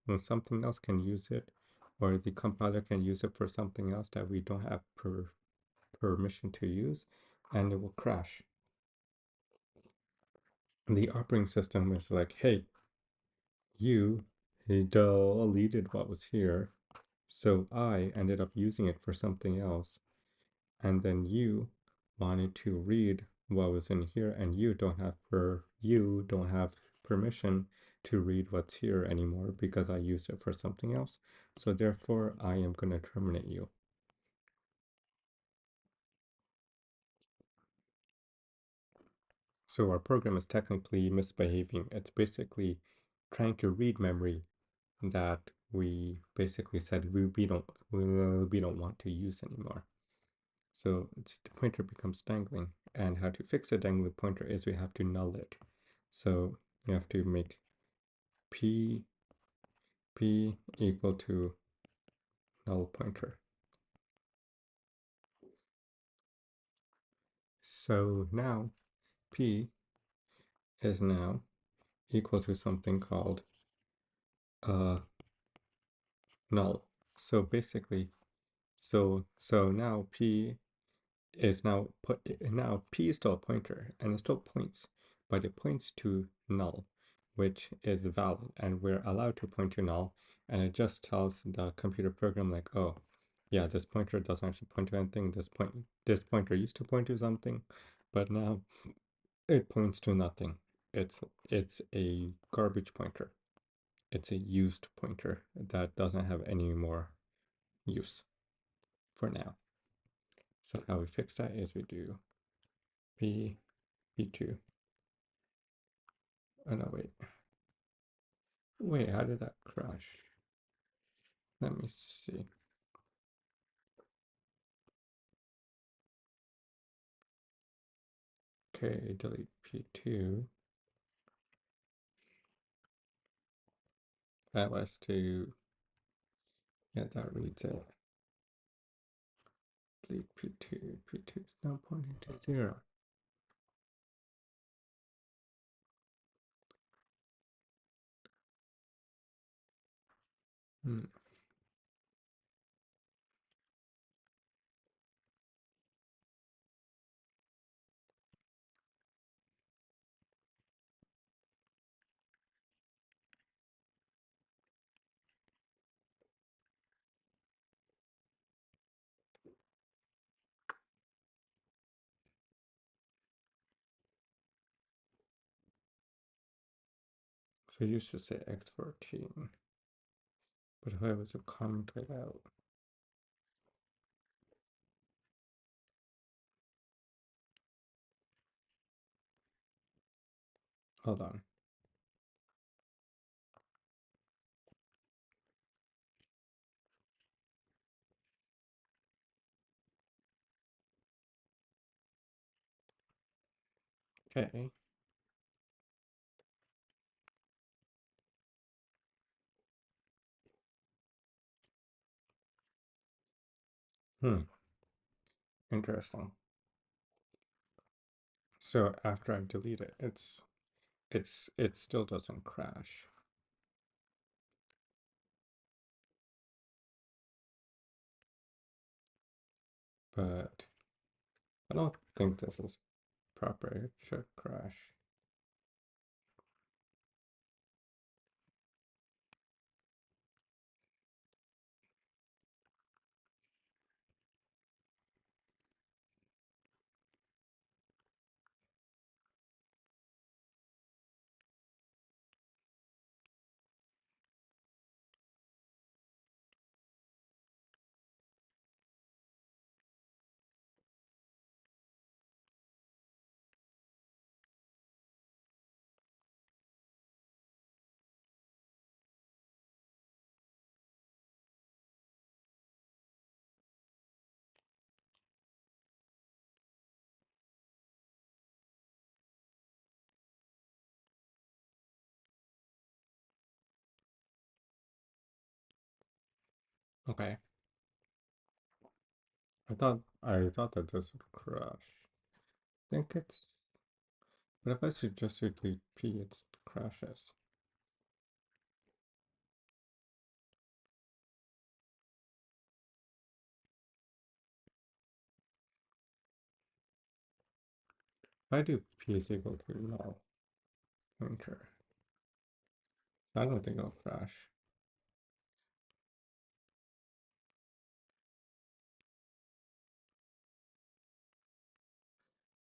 when something else can use it, or the compiler can use it for something else that we don't have permission to use, and it will crash. The operating system is like, hey, you deleted what was here, so I ended up using it for something else, and then you wanted to read what was in here, and you don't have permission to read what's here anymore because I used it for something else. So therefore I am going to terminate you. So our program is technically misbehaving. It's basically trying to read memory that we basically said we don't want to use anymore. So the pointer becomes dangling, and how to fix a dangling pointer is we have to null it. So you have to make p equal to null pointer. So now p is now equal to something called null. So basically, so now p is now p is still a pointer and it still points, but it points to null, which is valid, and we're allowed to point to null, and it just tells the computer program like, oh yeah, this pointer doesn't actually point to anything. This pointer used to point to something, but now it points to nothing. It's a garbage pointer. It's a used pointer that doesn't have any more use for now. So how we fix that is we do p2. Oh no, wait, how did that crash? Let me see. Okay, delete p2. that was to, yeah, that reads it. Delete P2. P2 is now pointing to 0. Hmm. So you should say X14. But if I was to comment it out, hold on. Okay. Interesting. So after I delete it, it still doesn't crash. But I don't think this is proper. It should crash. Okay. I thought that this would crash. I think it's, but if I suggest you delete P, it crashes. If I do P is equal to null pointer, I don't think it'll crash.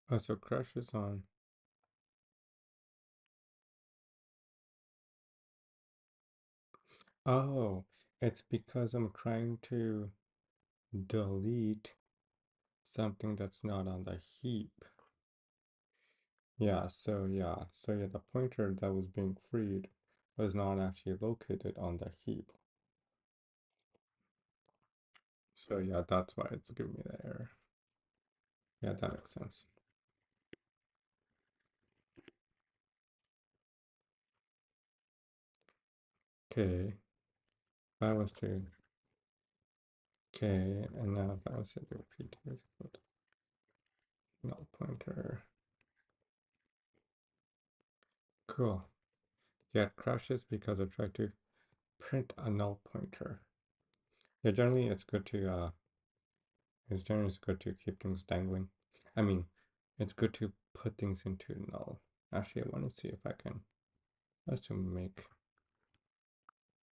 Oh, so crash is on. Oh, it's because I'm trying to delete something that's not on the heap. So the pointer that was being freed was not actually located on the heap. So yeah, that's why it's giving me the error. Yeah, that makes sense. Okay, that was to, okay, and now if I was to do P2 is equal to null pointer. Cool. Yeah, it crashes because I tried to print a null pointer. Yeah, generally it's good to keep things dangling. I mean, it's good to put things into null. Actually, I want to see if I can, let's to make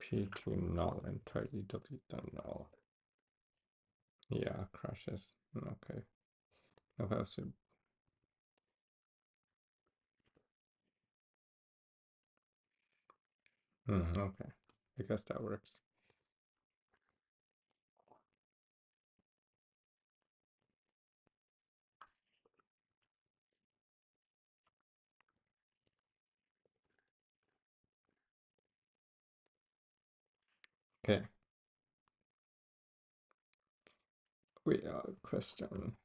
P2 null and try to delete the null. Yeah, crashes. Okay. If I was to, okay. I guess that works. Okay. We question.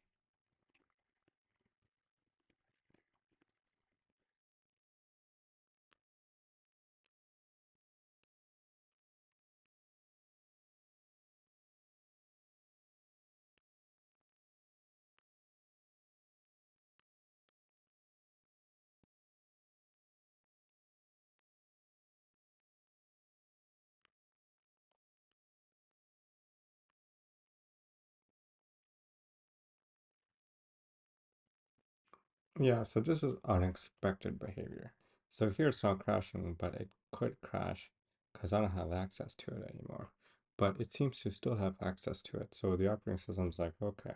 Yeah, so this is unexpected behavior. So here it's not crashing, but it could crash because I don't have access to it anymore. But it seems to still have access to it. So the operating system's like, okay,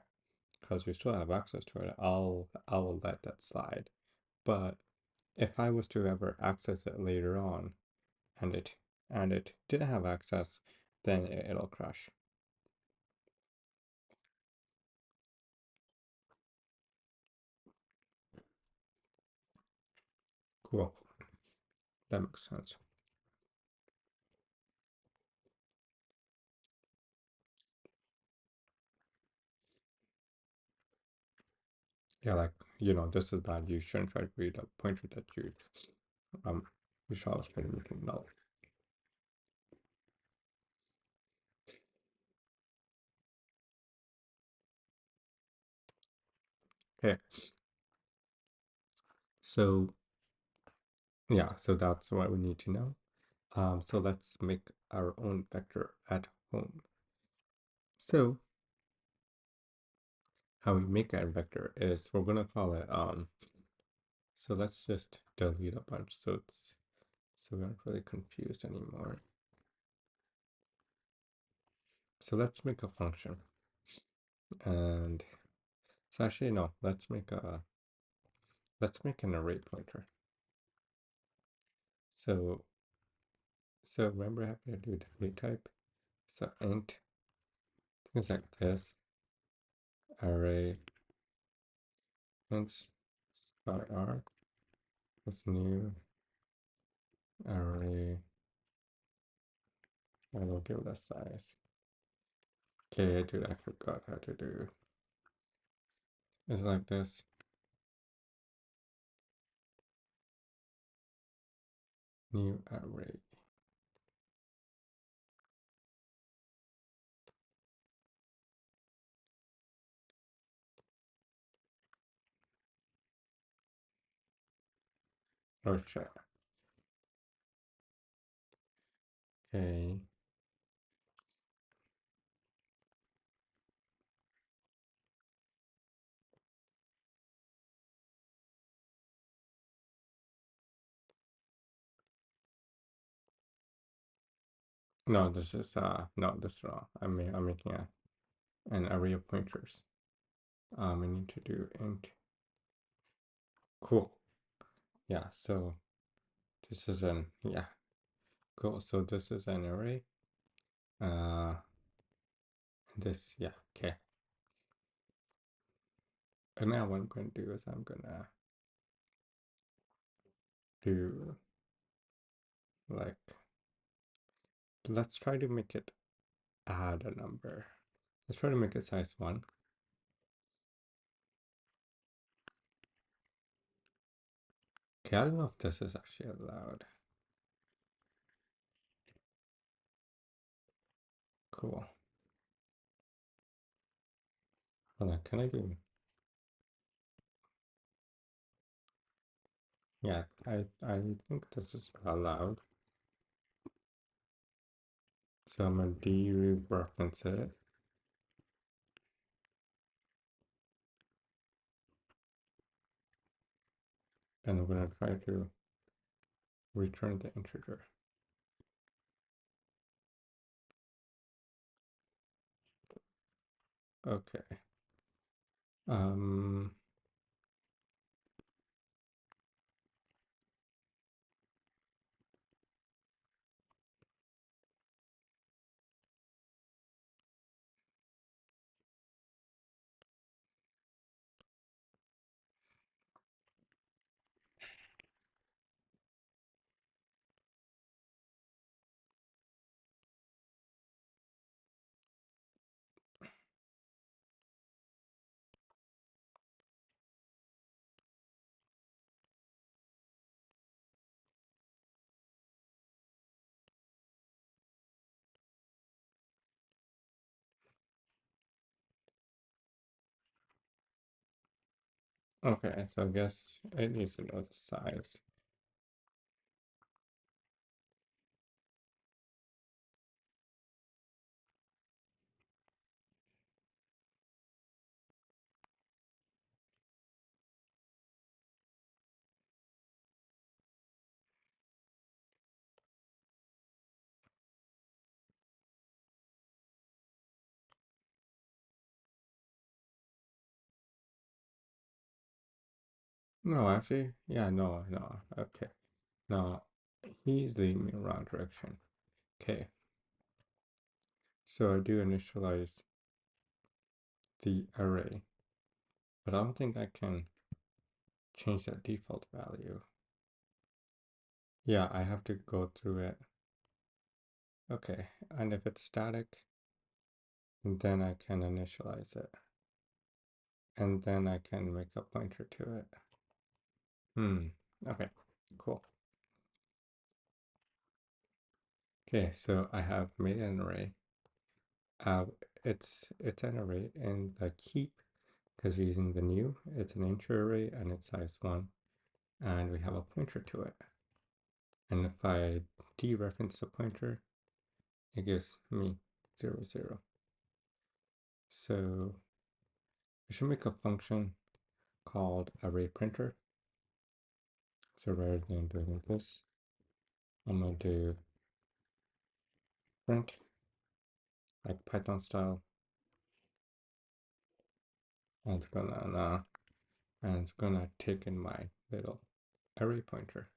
because we still have access to it, I'll let that slide. But if I was to ever access it later on and it didn't have access, then it'll crash. Cool. That makes sense. Yeah, like, this is bad. You shouldn't try to read a pointer that um you should always try to make it null. Okay, so yeah, so that's what we need to know. So let's make our own vector at home. So how we make our vector is we're gonna call it so let's just delete a bunch so we're not really confused anymore. So let's make a function. And so actually no, let's make an array pointer. So remember I have to do the array type. So int things like this array ints r this new array and we'll give it a size. Okay, dude, I forgot how to do. It's like this. New array. Oh shit. Okay. No, this is no, this is wrong. I'm making an array of pointers. I need to do int. Cool. Yeah, so this is an yeah. Cool. So this is an array. Uh this yeah, okay. And now what I'm gonna do is I'm gonna do like let's try to make it add a number. Let's try to make it size 1. Okay, I don't know if this is actually allowed. Cool. Hold on, can I do yeah, I think this is allowed. So I'm gonna dereference it. And I'm gonna try to return the integer. Okay. Um okay, so I guess it needs to know the size. No, actually, yeah, no, no, okay. Now, he's leading me in the wrong direction. Okay, so I do initialize the array, but I don't think I can change that default value. Yeah, I have to go through it. Okay, and if it's static, then I can initialize it. And then I can make a pointer to it. Okay, cool. Okay, so I have made an array. Uh, it's an array in the keep because we're using the new. It's an integer array and it's size 1, and we have a pointer to it. And if I dereference the pointer, it gives me 0, 0. So we should make a function called array printer. So rather than doing this, I'm going to do print, like Python style, and it's gonna take in my little array pointer,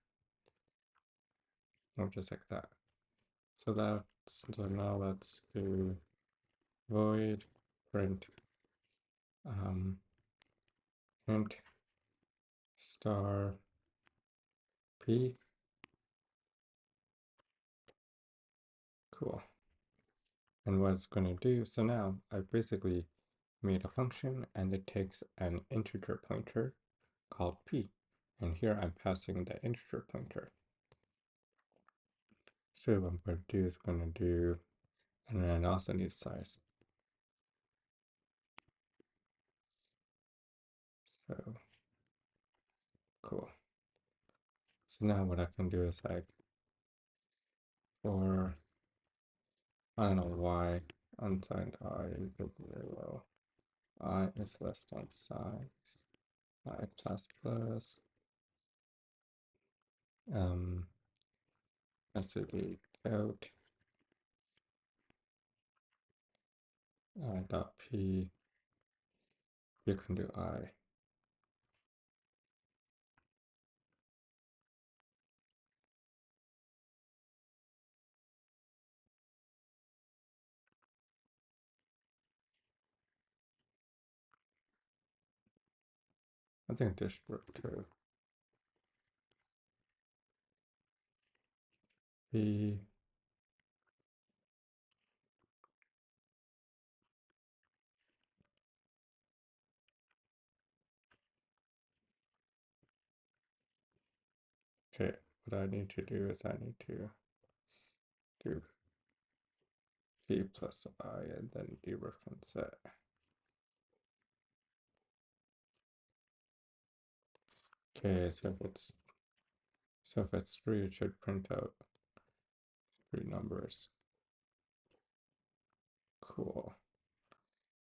or just like that. So now let's do void print int star p. Cool. And what it's going to do, so now I've basically made a function and it takes an integer pointer called p. And here I'm passing the integer pointer. So what I'm going to do is going to do, and then it also needs size. So cool. So now what I can do is like for, I don't know why, unsigned I equals 0, I is less than size, I plus plus, std out, dot p, you can do I. I think this should work too. P, okay, what I need to do is I need to do p plus I and then dereference it. Okay, so if it's 3, it should print out 3 numbers. Cool.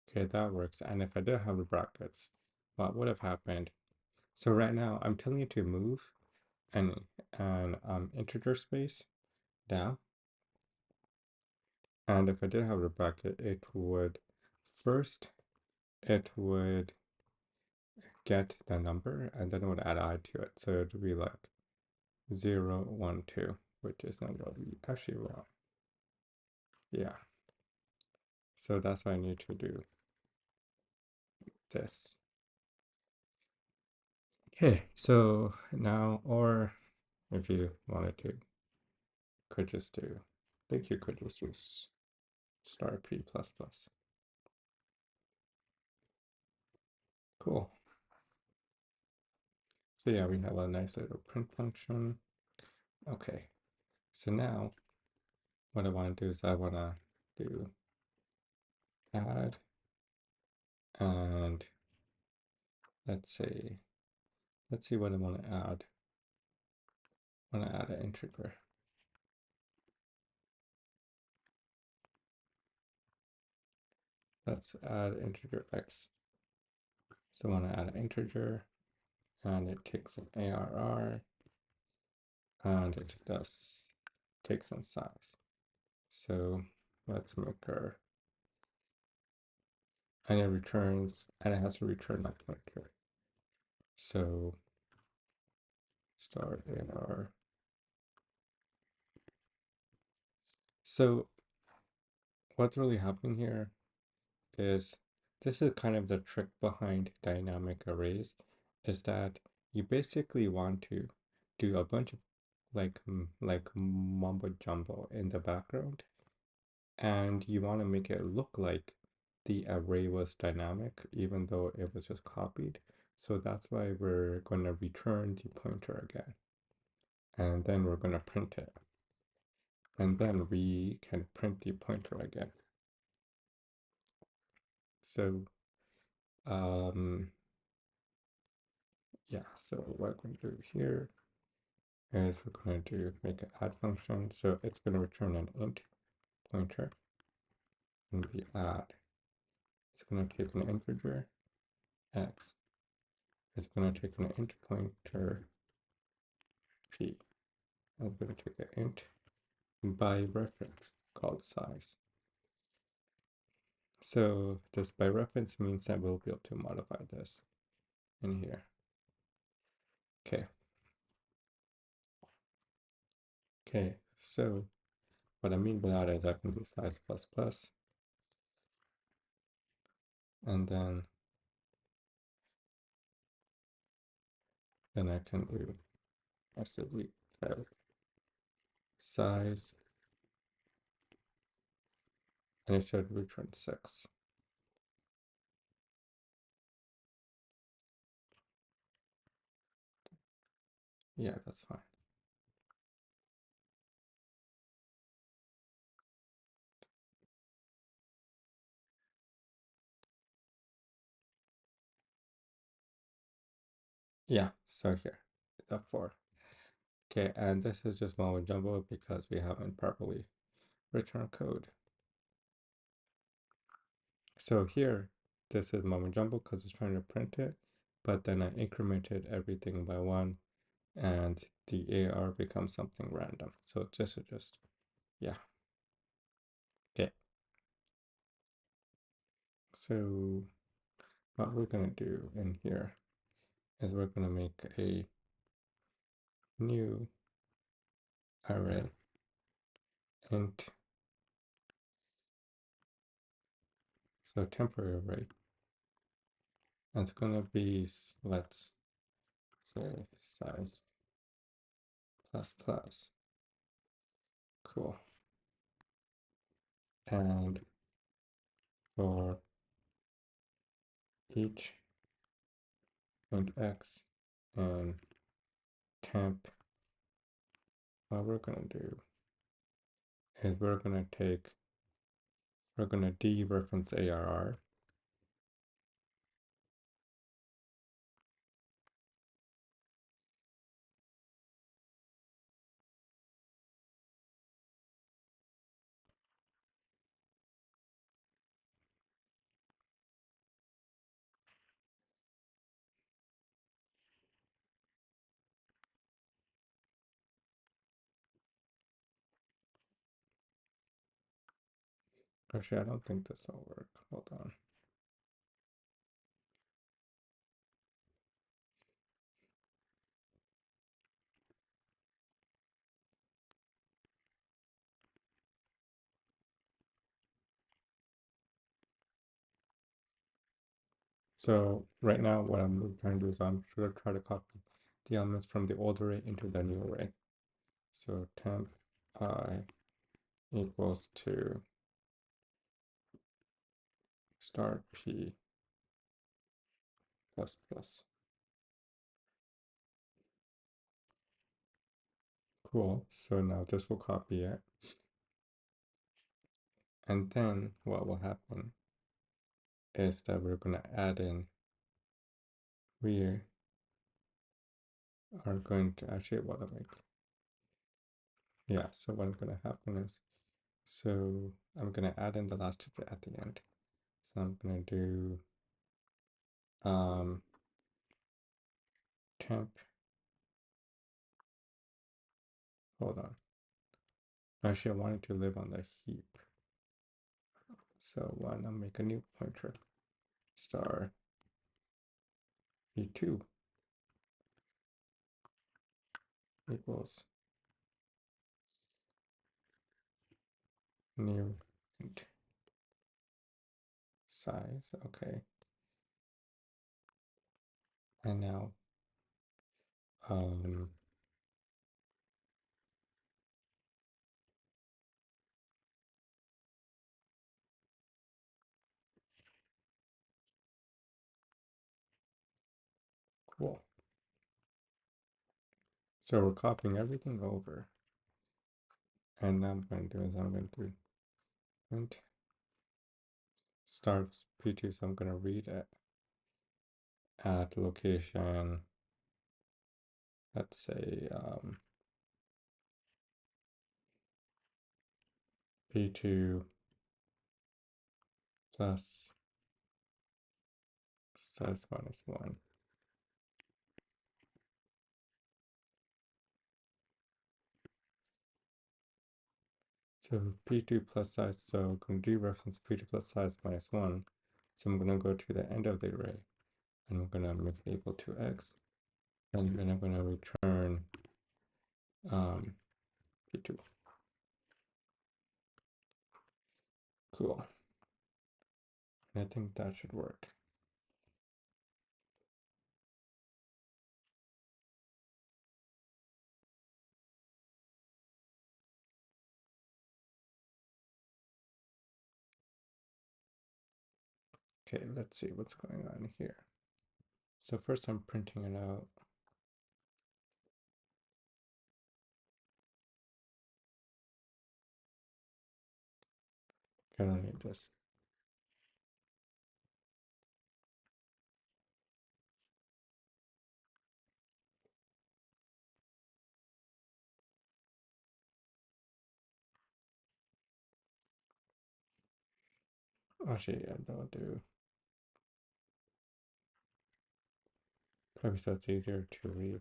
Okay, that works. And if I did have the brackets, what would have happened? So right now I'm telling you to move an integer space down. And if I did have a bracket, it would first it would get the number and then it would add I to it. So it would be like 0, 1, 2, which is not going to be actually wrong. Yeah. So that's why I need to do this. Okay, so now, or if you wanted to, could just do, I think you could just use star p plus plus. Cool. So yeah, we have a nice little print function. Okay, so now what I want to do is I want to do add, and let's see what I want to add. I want to add an integer. Let's add integer x. So I want to add an integer, and it takes an ARR, and it does take some size. So let's make our, and it returns, and it has to return that pointer. So star AR. So what's really happening here is this is kind of the trick behind dynamic arrays, is that you basically want to do a bunch of like mumbo jumbo in the background, and you want to make it look like the array was dynamic even though it was just copied. So that's why we're going to return the pointer again, and then we're going to print it, and then we can print the pointer again. So yeah, so what I'm going to do here is we're going to make an add function. So it's going to return an int pointer, and the add, it's going to take an integer x, it's going to take an int pointer p, and it's going to take an int by reference called size. So this by reference means that we'll be able to modify this in here. Okay. Okay, so what I mean by that is I can do size plus plus, and then I can do massively size, and it should return 6. Yeah, that's fine. Yeah, so here, the 4. Okay, and this is just mumbo jumbo because we haven't properly returned code. So here, this is mumbo jumbo because it's trying to print it, but then I incremented everything by 1, and the AR becomes something random. So just, yeah. Okay. So what we're gonna do in here is we're gonna make a new array int, so temporary array, and it's gonna be, let's say, size plus plus. Cool. And for each int x and temp, what we're gonna do is we're gonna dereference ARR. Actually, I don't think this will work. Hold on. So right now, what I'm trying to do is I'm going to try to copy the elements from the old array into the new array. So temp I equals to star p plus plus. Cool. So now this will copy it. And then what will happen is that we're going to add in, we are going to actually what I make. Yeah, so what's going to happen is, so I'm going to add in the last digit at the end. So I'm going to do temp, hold on. Actually, I wanted to live on the heap. So why not make a new pointer? Star v2. equals new int size. Okay. And now um cool. So we're copying everything over. And now I'm going to do is I'm going to do int start p2, so I'm going to read it at location, let's say p2 plus size minus 1. So p2 plus size, so I'm going to dereference p2 plus size minus 1. So I'm going to go to the end of the array, and I'm going to make it equal to x, and then I'm going to return p2. Cool. And I think that should work. Okay, let's see what's going on here. So first I'm printing it out. I don't need this. Actually, yeah, that'll do. Probably so it's easier to read.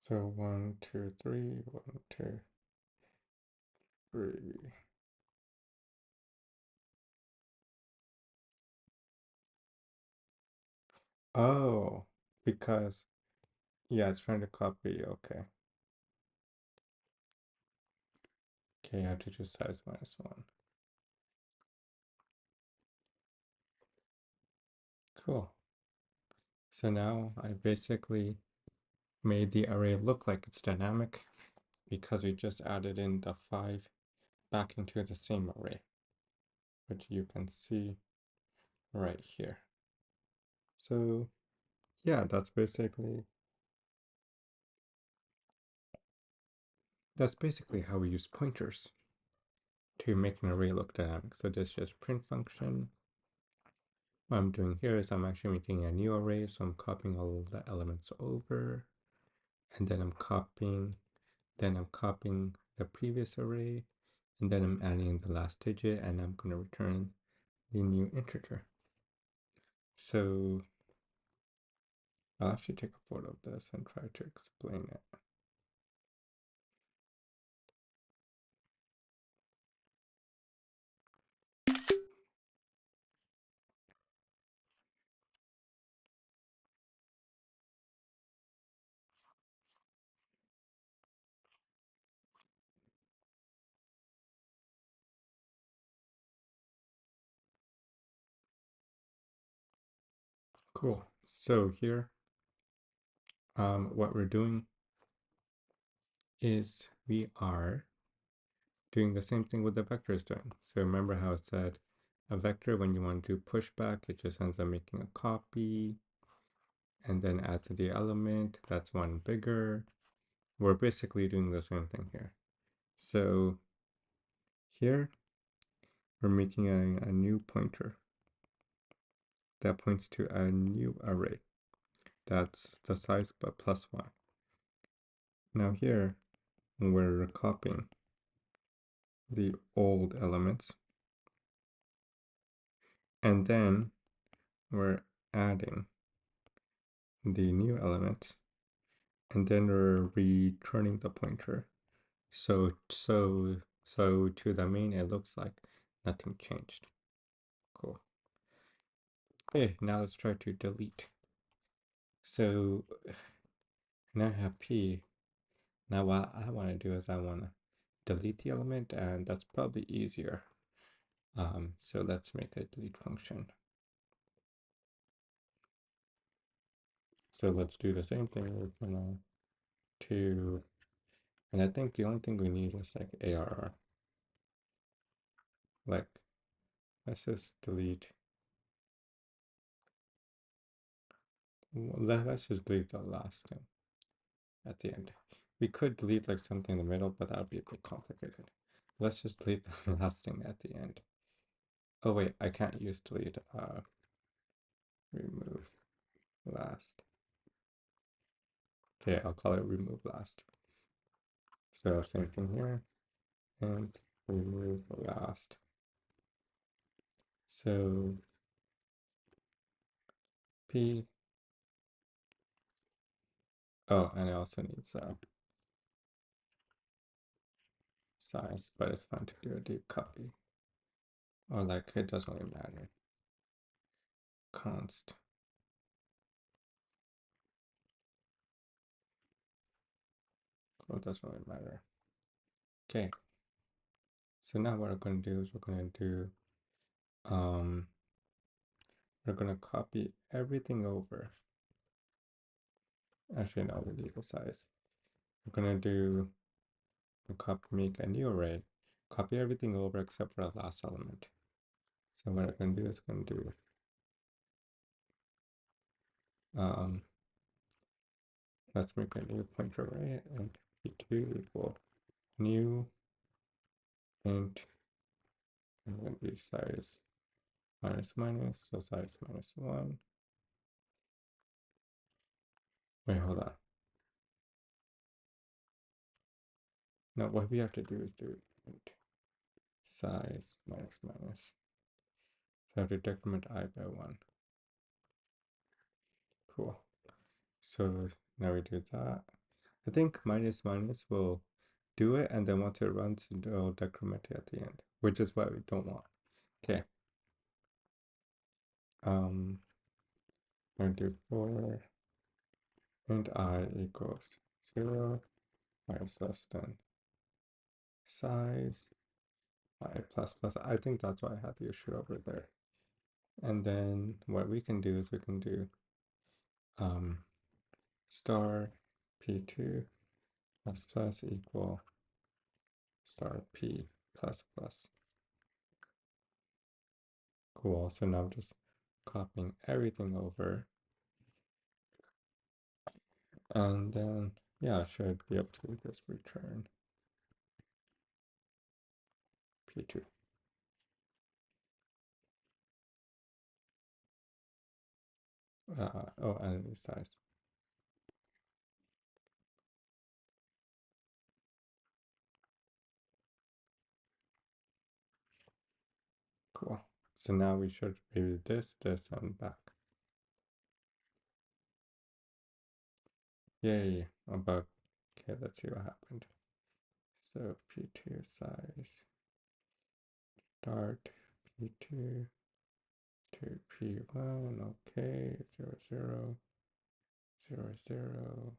So 1, 2, 3, 1, 2, 3. Oh, because, yeah, it's trying to copy. Okay. Okay, I have to do size minus 1. Cool. So now I basically made the array look like it's dynamic because we just added in the 5 back into the same array, which you can see right here. So yeah, that's basically how we use pointers to make an array look dynamic. So this just print function. What I'm doing here is I'm actually making a new array, so I'm copying all of the elements over, and then I'm copying the previous array, and then I'm adding in the last digit, and I'm going to return the new integer. So I'll actually take a photo of this and try to explain it. Cool. So here, what we're doing is we are doing the same thing with the vector is doing. So remember how it said a vector, when you want to do pushback, it just ends up making a copy and then adds the element that's one bigger. We're basically doing the same thing here. So here we're making a new pointer that points to a new array. That's the size, but plus 1. Now here, we're copying the old elements, and then we're adding the new elements, and then we're returning the pointer. So to the main, it looks like nothing changed. Cool. Okay, now let's try to delete. So now I have P. Now what I want to do is I want to delete the element, and that's probably easier. So let's make a delete function. So let's do the same thing. We're gonna and I think the only thing we need is like ARR. Like, let's just delete. Let's just delete the last thing at the end. We could delete like something in the middle, but that would be a bit complicated. Let's just delete the last thing at the end. Oh wait, I can't use delete. Remove last. Okay, I'll call it remove last. So same thing here, and remove last. So P. Oh, and it also needs size, but it's fine to do a deep copy. Or like, it doesn't really matter. Const. Well, it doesn't really matter. Okay. So now what we're going to do is we're going to copy everything over. Actually, no, we leave the size. We're going to do make a new array, copy everything over except for the last element. So what I'm going to do is going to do let's make a new pointer array, and p2 equal new int, and going to be size minus minus, so size -1. Wait, hold on. Now what we have to do is do int size minus minus. So I have to decrement I by 1. Cool. So now we do that. I think minus minus will do it, and then once it runs, it'll decrement it at the end, which is what we don't want. Okay. I'm going to do for int I equals 0, I is less than size, I plus plus. I think that's why I had the issue over there. And then what we can do is we can do star p2 plus plus equal star p plus plus. Cool. So now I'm just copying everything over, and then yeah, I should be able to just return p2. Oh, and the size. Cool. So now we should maybe this, and back. Yay, about, okay, let's see what happened. So p2 size, start p2 to p1, okay, 0, 0, 0, 0.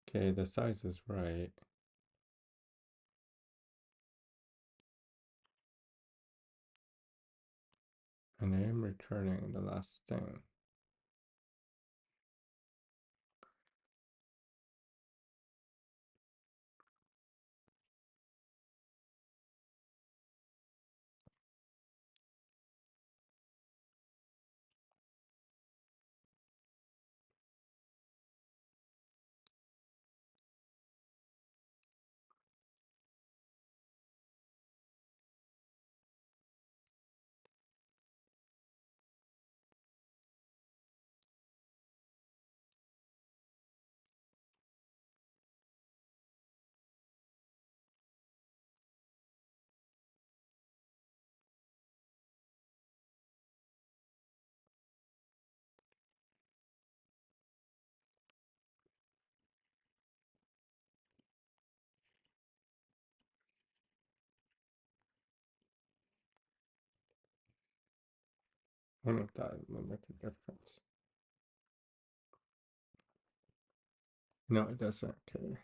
Okay, the size is right. And I am returning the last thing. wonder if that will make a difference. No, it doesn't. Okay.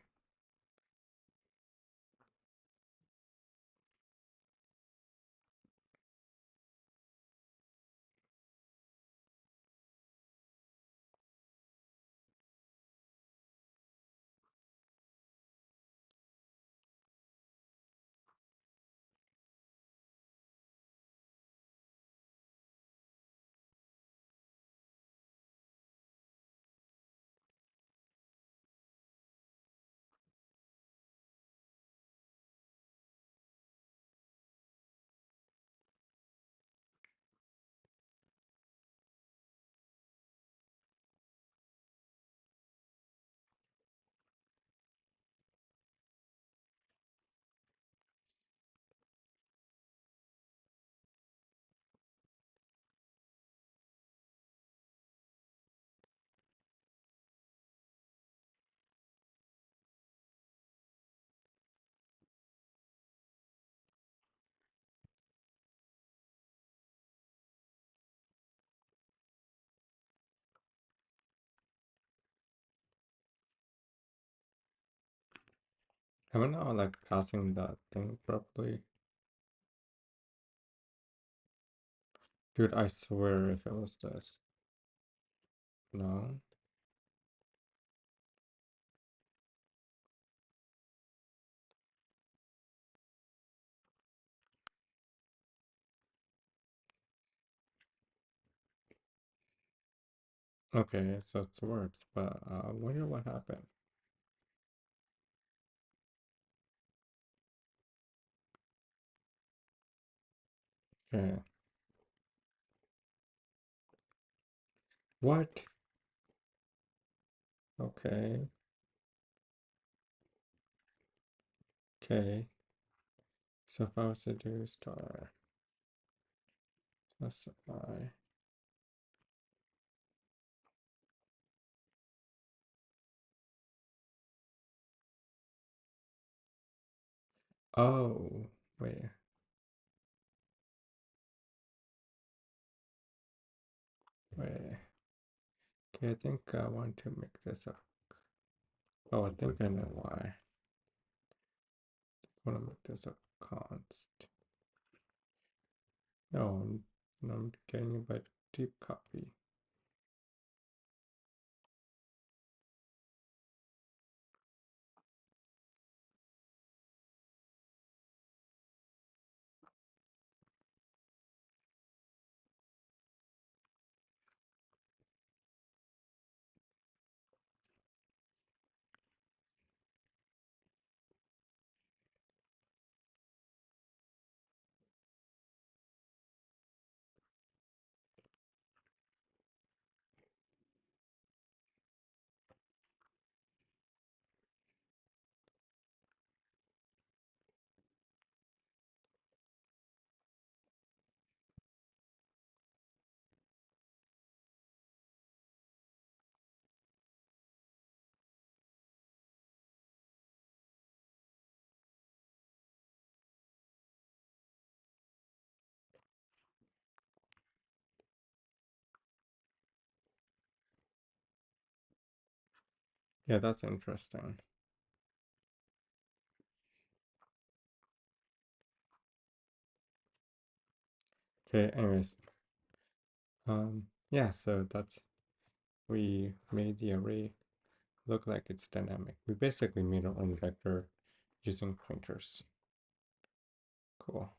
Am I not like passing that thing properly? Dude, I swear if it was this. No? Okay, so it's worked, but I wonder what happened. Okay. What? Okay. Okay. So if I was to do star specify. Oh, wait. Wait. Okay, I think I want to make this up. Oh, I think I know why. I want to make this a const. No, I'm getting it by deep copy. Yeah, that's interesting. Okay, anyways. Yeah, so that's we made the array look like it's dynamic. We basically made our own vector using pointers. Cool.